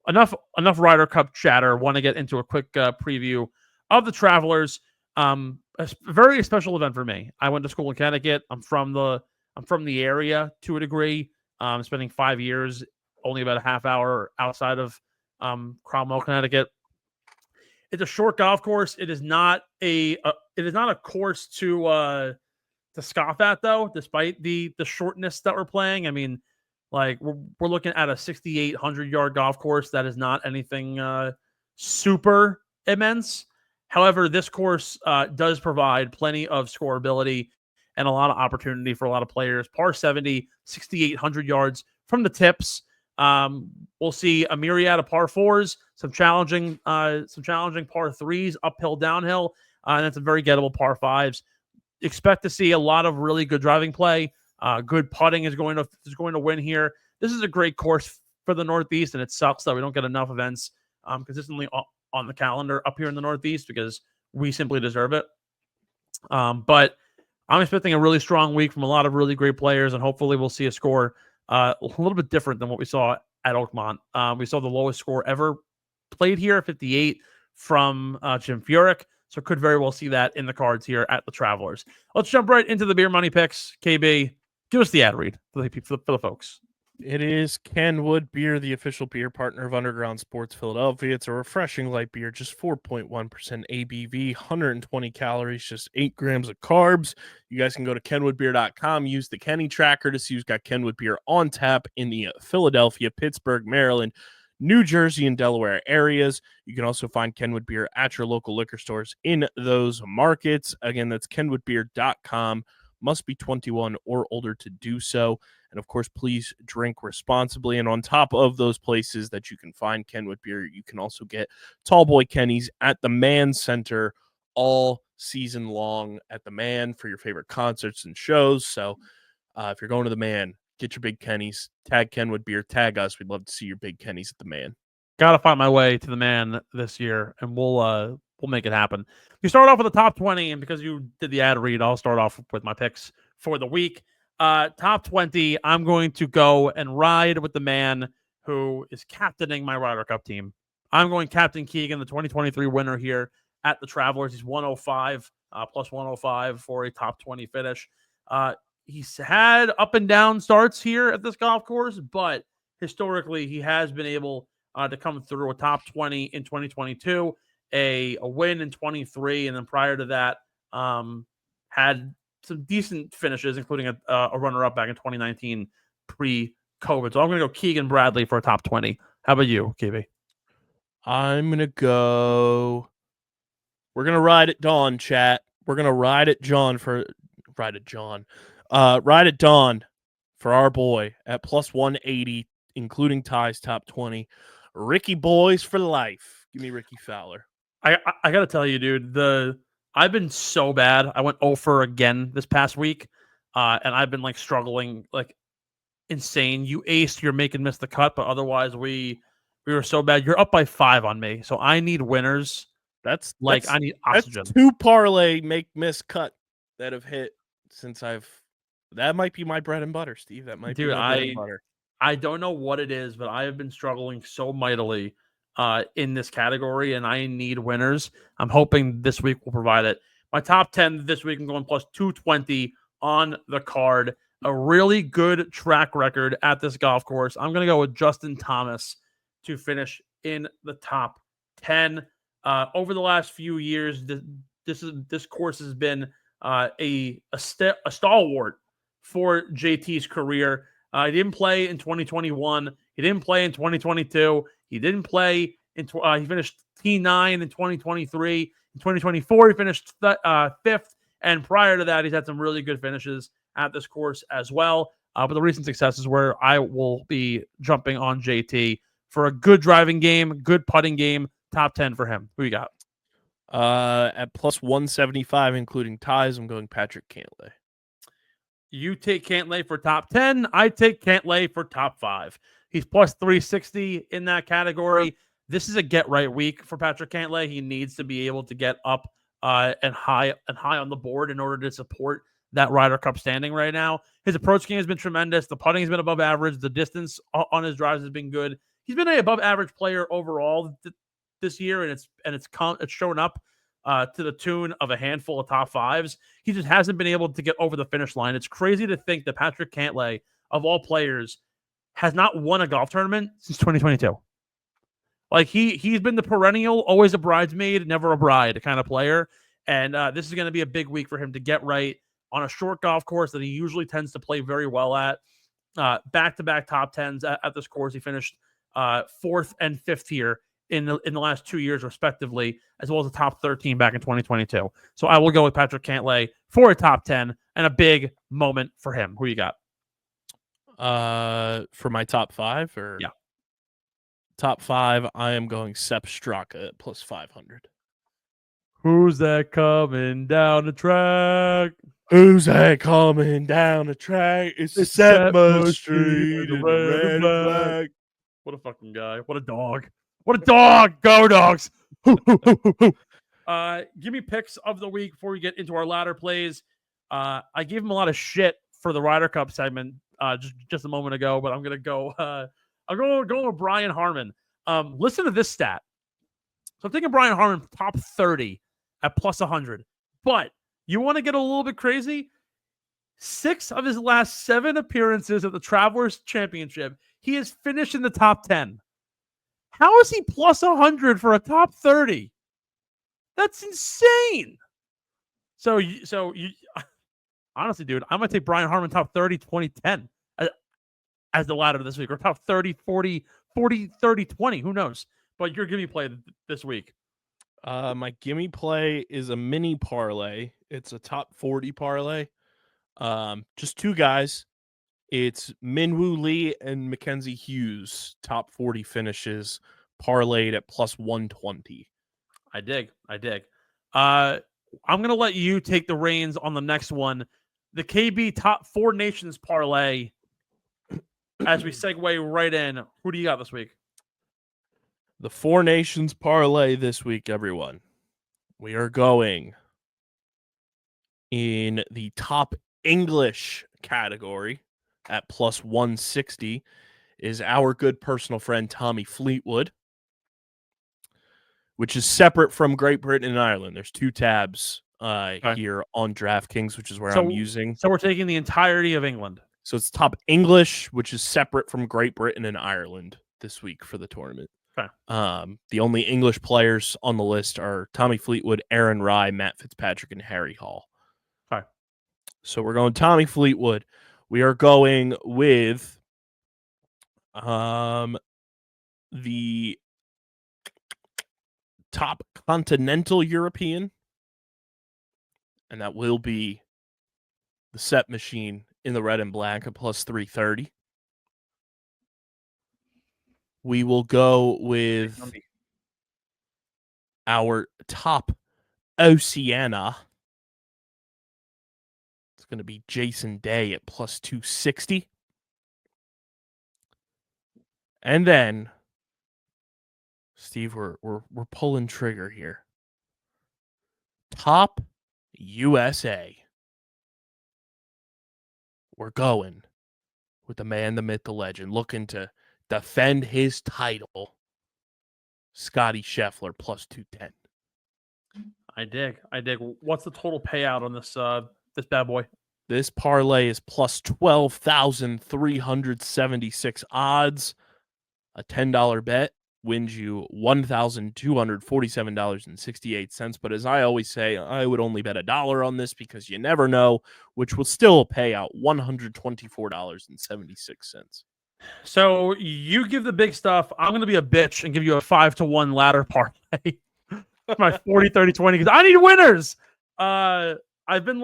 Enough Ryder Cup chatter. Want to get into a quick preview of the Travelers. very special event for me. I went to school in Connecticut. I'm from the area to a degree. Spending 5 years, only about a half hour outside of Cromwell, Connecticut. It's a short golf course. It is not a course to scoff at, though, despite the shortness that we're playing. I mean, like we're looking at a 6,800-yard golf course. That is not anything super immense. However, this course does provide plenty of scoreability and a lot of opportunity for a lot of players. Par 70, 6,800 yards from the tips. We'll see a myriad of par 4s, some challenging par 3s, uphill, downhill, and then some very gettable par 5s. Expect to see a lot of really good driving play. Good putting is going to win here. This is a great course for the Northeast, and it sucks that we don't get enough events consistently on the calendar up here in the Northeast because we simply deserve it. But I'm expecting a really strong week from a lot of really great players, and hopefully we'll see a score a little bit different than what we saw at Oakmont. We saw the lowest score ever played here, 58 from Jim Furyk. So could very well see that in the cards here at the Travelers. Let's jump right into the beer money picks. KB, give us the ad read for the folks. It is Kenwood Beer, the official beer partner of Underground Sports Philadelphia. It's a refreshing light beer, just 4.1% ABV, 120 calories, just 8 grams of carbs. You guys can go to kenwoodbeer.com, use the Kenny tracker to see who's got Kenwood Beer on tap in the Philadelphia, Pittsburgh, Maryland, New Jersey, and Delaware areas. You can also find Kenwood Beer at your local liquor stores in those markets. Again, that's kenwoodbeer.com. Must be 21 or older to do so. And of course, please drink responsibly. And on top of those places that you can find Kenwood Beer, you can also get Tallboy Kenny's at the Mann Center all season long at the Mann for your favorite concerts and shows. So if you're going to the Mann, get your big Kenny's, tag Kenwood Beer, tag us. We'd love to see your big Kenny's at the Mann. Got to find my way to the Mann this year, and we'll make it happen. We start off with the top 20, and because you did the ad read, I'll start off with my picks for the week. Top 20, I'm going to go and ride with the man who is captaining my Ryder Cup team. I'm going Captain Keegan, the 2023 winner here at the Travelers. He's 105, plus 105 for a top 20 finish. He's had up and down starts here at this golf course, but historically he has been able to come through a top 20 in 2022, a win in 23, and then prior to that had some decent finishes, including a runner-up back in 2019 pre-COVID. So I'm going to go Keegan Bradley for a top 20. How about you, KB? I'm going to go... We're going to ride at Dawn, chat. We're going to ride at Dawn for our boy at plus 180, including ties top 20. Ricky Boys for life. Give me Ricky Fowler. I got to tell you, dude, I've been so bad. I went 0 for again this past week, and I've been like struggling like insane. You aced, you're making miss the cut, but otherwise we were so bad. You're up by 5 on me, so I need winners. I need oxygen. That's 2 parlay make miss cut that have hit since that might be my bread and butter, Steve. That might be my bread and butter. I don't know what it is, but I have been struggling so mightily in this category, and I need winners. I'm hoping this week will provide it. My top 10 this week, I'm going plus 220 on the card. A really good track record at this golf course. I'm going to go with Justin Thomas to finish in the top 10. Over the last few years, this course has been a stalwart for JT's career. He didn't play in 2021. He didn't play in 2022. He didn't play in. He finished T9 in 2023. In 2024, he finished 5th. And prior to that, he's had some really good finishes at this course as well. But the recent success is where I will be jumping on JT for a good driving game, good putting game. Top 10 for him. Who you got? At plus 175, including ties, I'm going Patrick Cantlay. You take Cantlay for top 10. I take Cantlay for top 5. He's plus 360 in that category. This is a get right week for Patrick Cantlay. He needs to be able to get up and high on the board in order to support that Ryder Cup standing right now. His approach game has been tremendous. The putting has been above average. The distance on his drives has been good. He's been an above average player overall this year, and it's shown up to the tune of a handful of top fives. He just hasn't been able to get over the finish line. It's crazy to think that Patrick Cantlay, of all players, has not won a golf tournament since 2022. Like he's been the perennial, always a bridesmaid, never a bride kind of player. And this is going to be a big week for him to get right on a short golf course that he usually tends to play very well at. Back-to-back top tens at this course. He finished 4th and 5th here in the last 2 years, respectively, as well as a top 13 back in 2022. So I will go with Patrick Cantlay for a top 10 and a big moment for him. Who you got? For my top 5, or yeah, top 5, I am going Sepp Straka at plus 500. Who's that coming down the track? Who's that coming down the track? It's Setmo Street in the red and black. What a fucking guy. What a dog. What a dog. Go Dogs. Give me picks of the week before we get into our ladder plays. I gave him a lot of shit for the Ryder Cup segment just a moment ago, but I'm going to go I'm going with Brian Harman. Listen to this stat. So I'm thinking Brian Harman top 30 at plus 100. But you want to get a little bit crazy? 6 of his last 7 appearances at the Travelers Championship, he has finished in the top 10. How is he plus 100 for a top 30? That's insane. So you honestly, dude, I'm going to take Brian Harman top 30 2010 as the ladder this week, or top 30 40 30 20. Who knows? But your gimme play this week. My gimme play is a mini parlay. It's a top 40 parlay. Just 2 guys. It's Minwoo Lee and Mackenzie Hughes, top 40 finishes, parlayed at plus 120. I dig. I'm going to let you take the reins on the next one. The KB top 4 nations parlay. As we segue right in, who do you got this week? The 4 nations parlay this week, everyone. We are going in the top English category at plus 160 is our good personal friend Tommy Fleetwood, which is separate from Great Britain and Ireland. There's 2 tabs here on DraftKings, which is where I'm using. So we're taking the entirety of England. So it's top English, which is separate from Great Britain and Ireland this week for the tournament. Okay. The only English players on the list are Tommy Fleetwood, Aaron Rye, Matt Fitzpatrick, and Harry Hall. Okay. So we're going Tommy Fleetwood. We are going with the top continental European, and that will be the Set Machine in the red and black at plus 330. We will go with our top Oceania. It's going to be Jason Day at plus 260. And then, Steve, we're pulling trigger here. Top USA. We're going with the man, the myth, the legend, looking to defend his title. Scotty Scheffler plus 210. I dig. What's the total payout on this this bad boy? This parlay is plus 12,376 odds. A $10 bet wins you $1,247.68. But as I always say, I would only bet $1 on this because you never know, which will still pay out $124.76. So you give the big stuff. I'm going to be a bitch and give you a 5-1 ladder parlay. My 40, 30, 20 because I need winners. I've been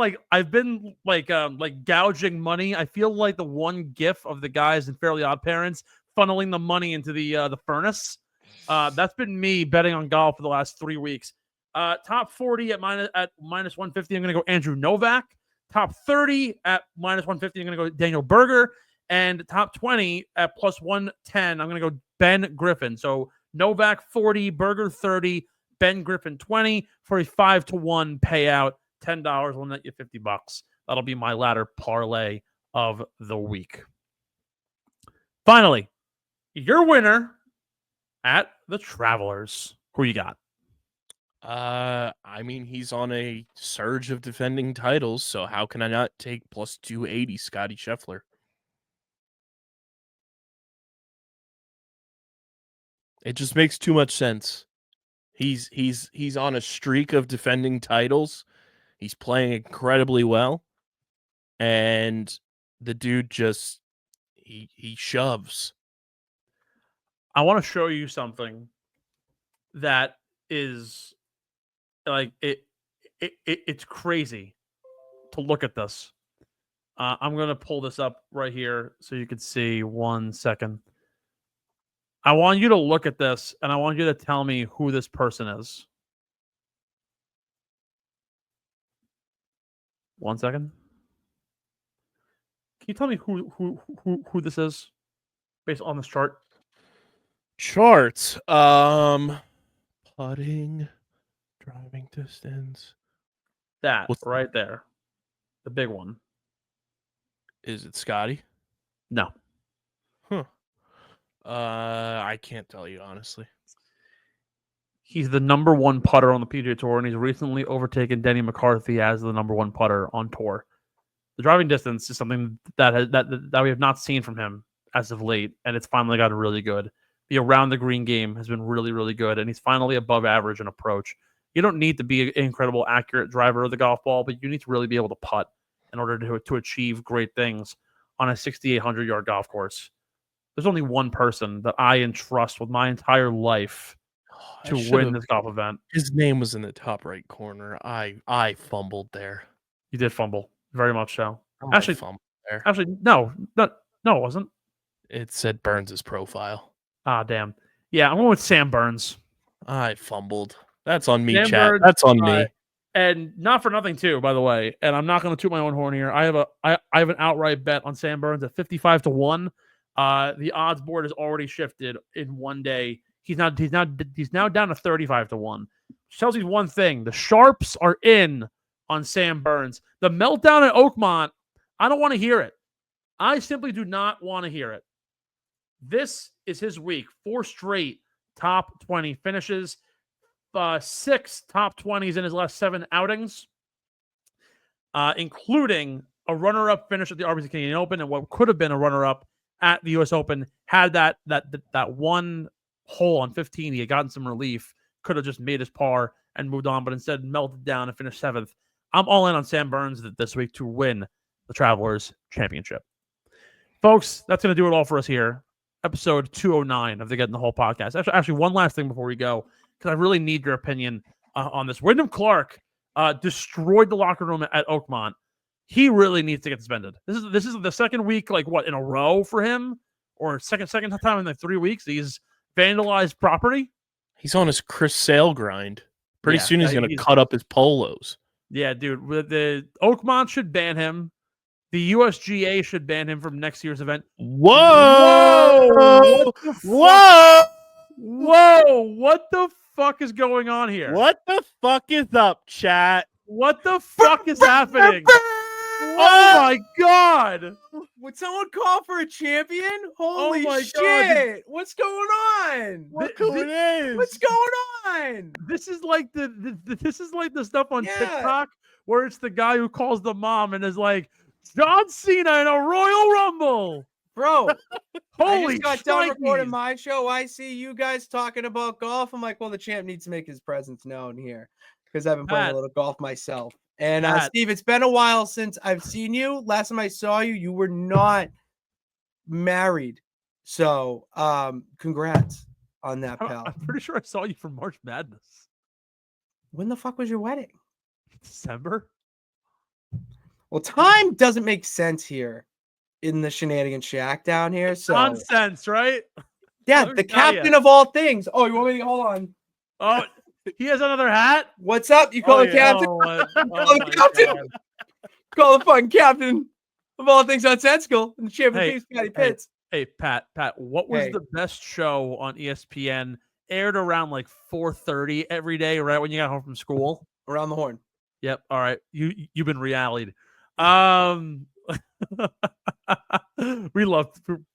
gouging money. I feel like the one gif of the guys in Fairly Odd Parents funneling the money into the furnace. That's been me betting on golf for the last 3 weeks. Top 40 at minus 150. I'm going to go Andrew Novak. Top 30 at minus 150. I'm going to go Daniel Berger. And top 20 at plus 110. I'm going to go Ben Griffin. So Novak 40, Berger 30, Ben Griffin 20 for a 5-1 payout. $10 will net you $50. That'll be my ladder parlay of the week. Finally, your winner at the Travelers. Who you got? I mean, he's on a surge of defending titles, so how can I not take plus 280 Scotty Scheffler? It just makes too much sense. He's on a streak of defending titles. He's playing incredibly well, and the dude just he shoves. I want to show you something that is like it's crazy to look at this. I'm gonna pull this up right here so you can see. 1 second. I want you to look at this, and I want you to tell me who this person is. 1 second. Can you tell me who this is based on this chart? Charts. Putting, driving distance. That What's right there, the big one. Is it Scotty? No. Huh. I can't tell you honestly. He's the number one putter on the PGA Tour, and he's recently overtaken Denny McCarthy as the number one putter on tour. The driving distance is something that we have not seen from him as of late, and it's finally gotten really good. The around the green game has been really, really good, and he's finally above average in approach. You don't need to be an incredible accurate driver of the golf ball, but you need to really be able to putt in order to achieve great things on a 6,800-yard golf course. There's only one person that I entrust with my entire life to win this golf event. His name was in the top right corner. I fumbled there. You did fumble, very much so. I fumbled there. Actually, no, it wasn't. It said Burns' profile. Ah, damn. Yeah, I'm going with Sam Burns. I fumbled. That's on me, Sam chat. Burns, That's on me. And not for nothing, too, by the way. And I'm not going to toot my own horn here. I have an outright bet on Sam Burns at 55-1. The odds board has already shifted in one day. He's now down to 35-1. Which tells you one thing: the sharps are in on Sam Burns. The meltdown at Oakmont, I don't want to hear it. I simply do not want to hear it. This is his week. 4 straight top 20 finishes. 6 top 20s in his last 7 outings, including a runner-up finish at the RBC Canadian Open and what could have been a runner-up at the U.S. Open. Had that one hole on 15, he had gotten some relief, could have just made his par and moved on, but instead melted down and finished 7th. I'm all in on Sam Burns this week to win the Travelers Championship. Folks, that's going to do it all for us here. Episode 209 of the Get in the Hole podcast. Actually, one last thing before we go, because I really need your opinion on this. Wyndham Clark destroyed the locker room at Oakmont. He really needs to get suspended. This is the second week, in a row for him, or second time in 3 weeks. He's vandalized property. He's on his Chris Sale grind. Pretty soon he's going to cut up his polos. Yeah, dude. The Oakmont should ban him. The USGA should ban him from next year's event. Whoa! What the fuck is going on here? What the fuck is up, chat? What the fuck is happening? Oh my god! Would someone call for a champion? Holy my shit! God. What's going on? Look who it is. What's going on? This is like the stuff on Yeah. TikTok where it's the guy who calls the mom and is like, John Cena in a Royal Rumble. Bro, I Holy just got done recording shnikes. my show. I see you guys talking about golf. I'm like, well, the champ needs to make his presence known here because I've been playing Pat. a little golf myself. And Pat. Steve, it's been a while since I've seen you. Last time I saw you, you were not married. So congrats on that, pal. I'm pretty sure I saw you for March Madness. When the fuck was your wedding? December? Well, time doesn't make sense here in the Shenanigan Shack down here. So Nonsense, right? yeah, Let me the tell ya. captain of all things. Oh, you want me to hold on? Oh, he has another hat? What's up? You call the yeah. captain? Oh, Call the my captain. God. Call the fucking captain of all things nonsensical and the champion Hey, Chief Scotty Pitts. Hey, Pat, what was Hey. the best show on ESPN? Aired around 4:30 every day, right when you got home from school? Around the horn. Yep. All right. You've been reality'd. We love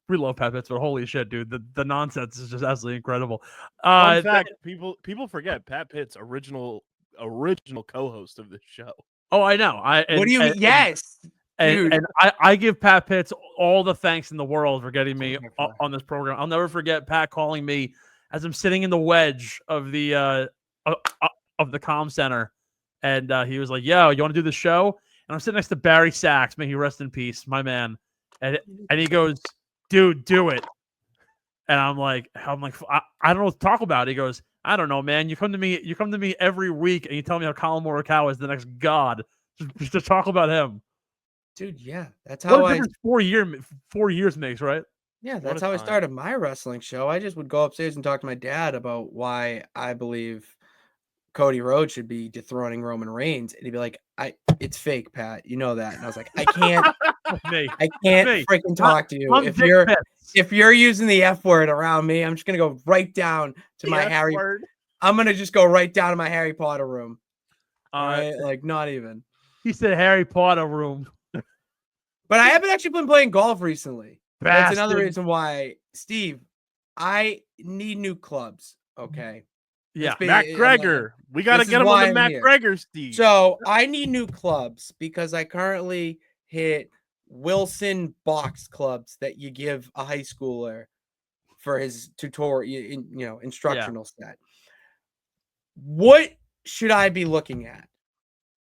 we love Pat Pitts, but holy shit, dude, the nonsense is just absolutely incredible. Fun fact: people forget Pat Pitts, original co-host of this show. Oh, I know. What do you mean? Yes. And I give Pat Pitts all the thanks in the world for getting me Oh, on this program. I'll never forget Pat calling me as I'm sitting in the wedge of the comm center, and he was like, "Yo, you want to do the show?" And I'm sitting next to Barry Sachs, may he rest in peace, my man. And he goes, "Dude, do it." And I'm like, I don't know what to talk about. He goes, "I don't know, man. You come to me every week, and you tell me how Colin Morikawa is the next god. Just to talk about him." Dude, yeah, that's What how a difference 4 years makes, right? Yeah, What that's a how I time. started my wrestling show. I just would go upstairs and talk to my dad about why I believe Cody Rhodes should be dethroning Roman Reigns, and he'd be like, "It's fake, Pat. You know that." And I was like, "I can't Me. freaking talk to you. I'm If Dick you're Pitts. using the F word around me, I'm just gonna go right down to my Harry. Word. I'm gonna just go right down to my Harry Potter room. All Uh, right, like not even. he said Harry Potter room. But I haven't actually been playing golf recently. That's another Bastard. reason why, Steve. I need new clubs. Okay. Yeah. Mac Gregor. We got to This is get him on why the I'm Mac here. Gregor, Steve. So I need new clubs because I currently hit Wilson box clubs that you give a high schooler for his tutorial, instructional set. What should I be looking at?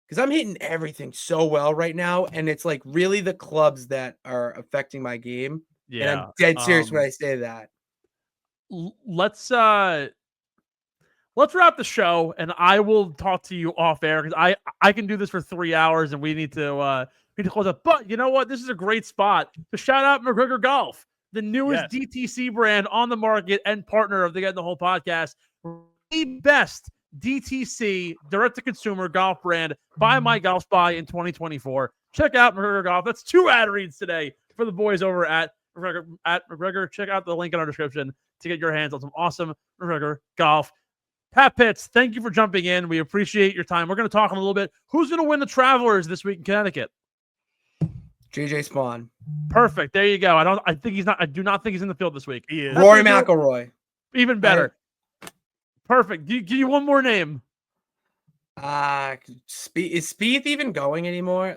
Because I'm hitting everything so well right now, and it's like really the clubs that are affecting my game. Yeah. And I'm dead serious when I say that. Let's wrap the show, and I will talk to you off air because I can do this for 3 hours, and we need to close up. But you know what? This is a great spot to shout out McGregor Golf, the newest DTC brand on the market and partner of the Get in the Hole podcast. The best DTC direct-to-consumer golf brand by my golf spy in 2024. Check out McGregor Golf. That's 2 ad reads today for the boys over at McGregor. Check out the link in our description to get your hands on some awesome McGregor Golf. Pat Pitts, thank you for jumping in. We appreciate your time. We're going to talk in a little bit. Who's going to win the Travelers this week in Connecticut? JJ Spaun. Perfect. There you go. I do not think he's in the field this week. He is. Rory McIlroy. Even better. Perfect. Give you one more name. Is Spieth even going anymore?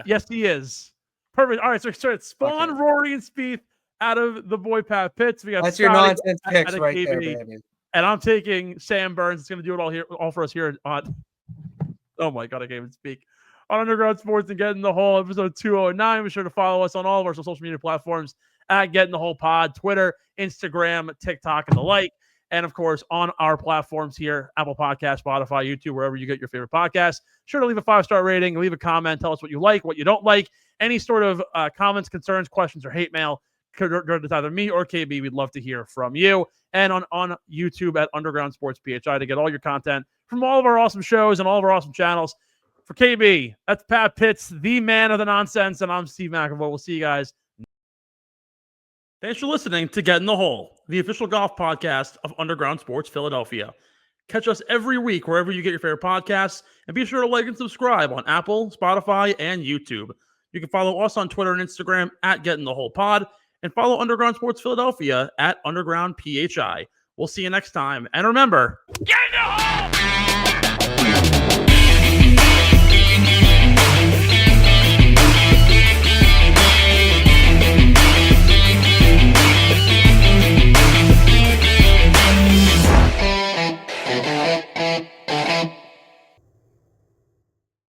Yes, he is. Perfect. All right, so it's Spaun, Okay. Rory, and Spieth out of the boy Pat Pitts. We got That's your Scotty nonsense picks out of right KB, there, baby. and I'm taking Sam Burns. It's going to do it all for us here on. Oh my God, I can't even speak. On Underground Sports and Get in the Hole, episode 209. Be sure to follow us on all of our social media platforms at Get in the Hole Pod, Twitter, Instagram, TikTok, and the like. And of course, on our platforms here, Apple Podcasts, Spotify, YouTube, wherever you get your favorite podcasts. Sure to leave a 5-star rating, leave a comment, tell us what you like, what you don't like. Any sort of comments, concerns, questions, or hate mail, it's either me or KB. We'd love to hear from you. And on YouTube at Underground Sports PHI to get all your content from all of our awesome shows and all of our awesome channels. For KB, that's Pat Pitts, the man of the nonsense, and I'm Steve McAvoy. We'll see you guys. Thanks for listening to Get in the Hole, the official golf podcast of Underground Sports Philadelphia. Catch us every week wherever you get your favorite podcasts, and be sure to like and subscribe on Apple, Spotify, and YouTube. You can follow us on Twitter and Instagram at Get in the Hole Pod, and follow Underground Sports Philadelphia at Underground PHI. We'll see you next time, and remember, get in the hole!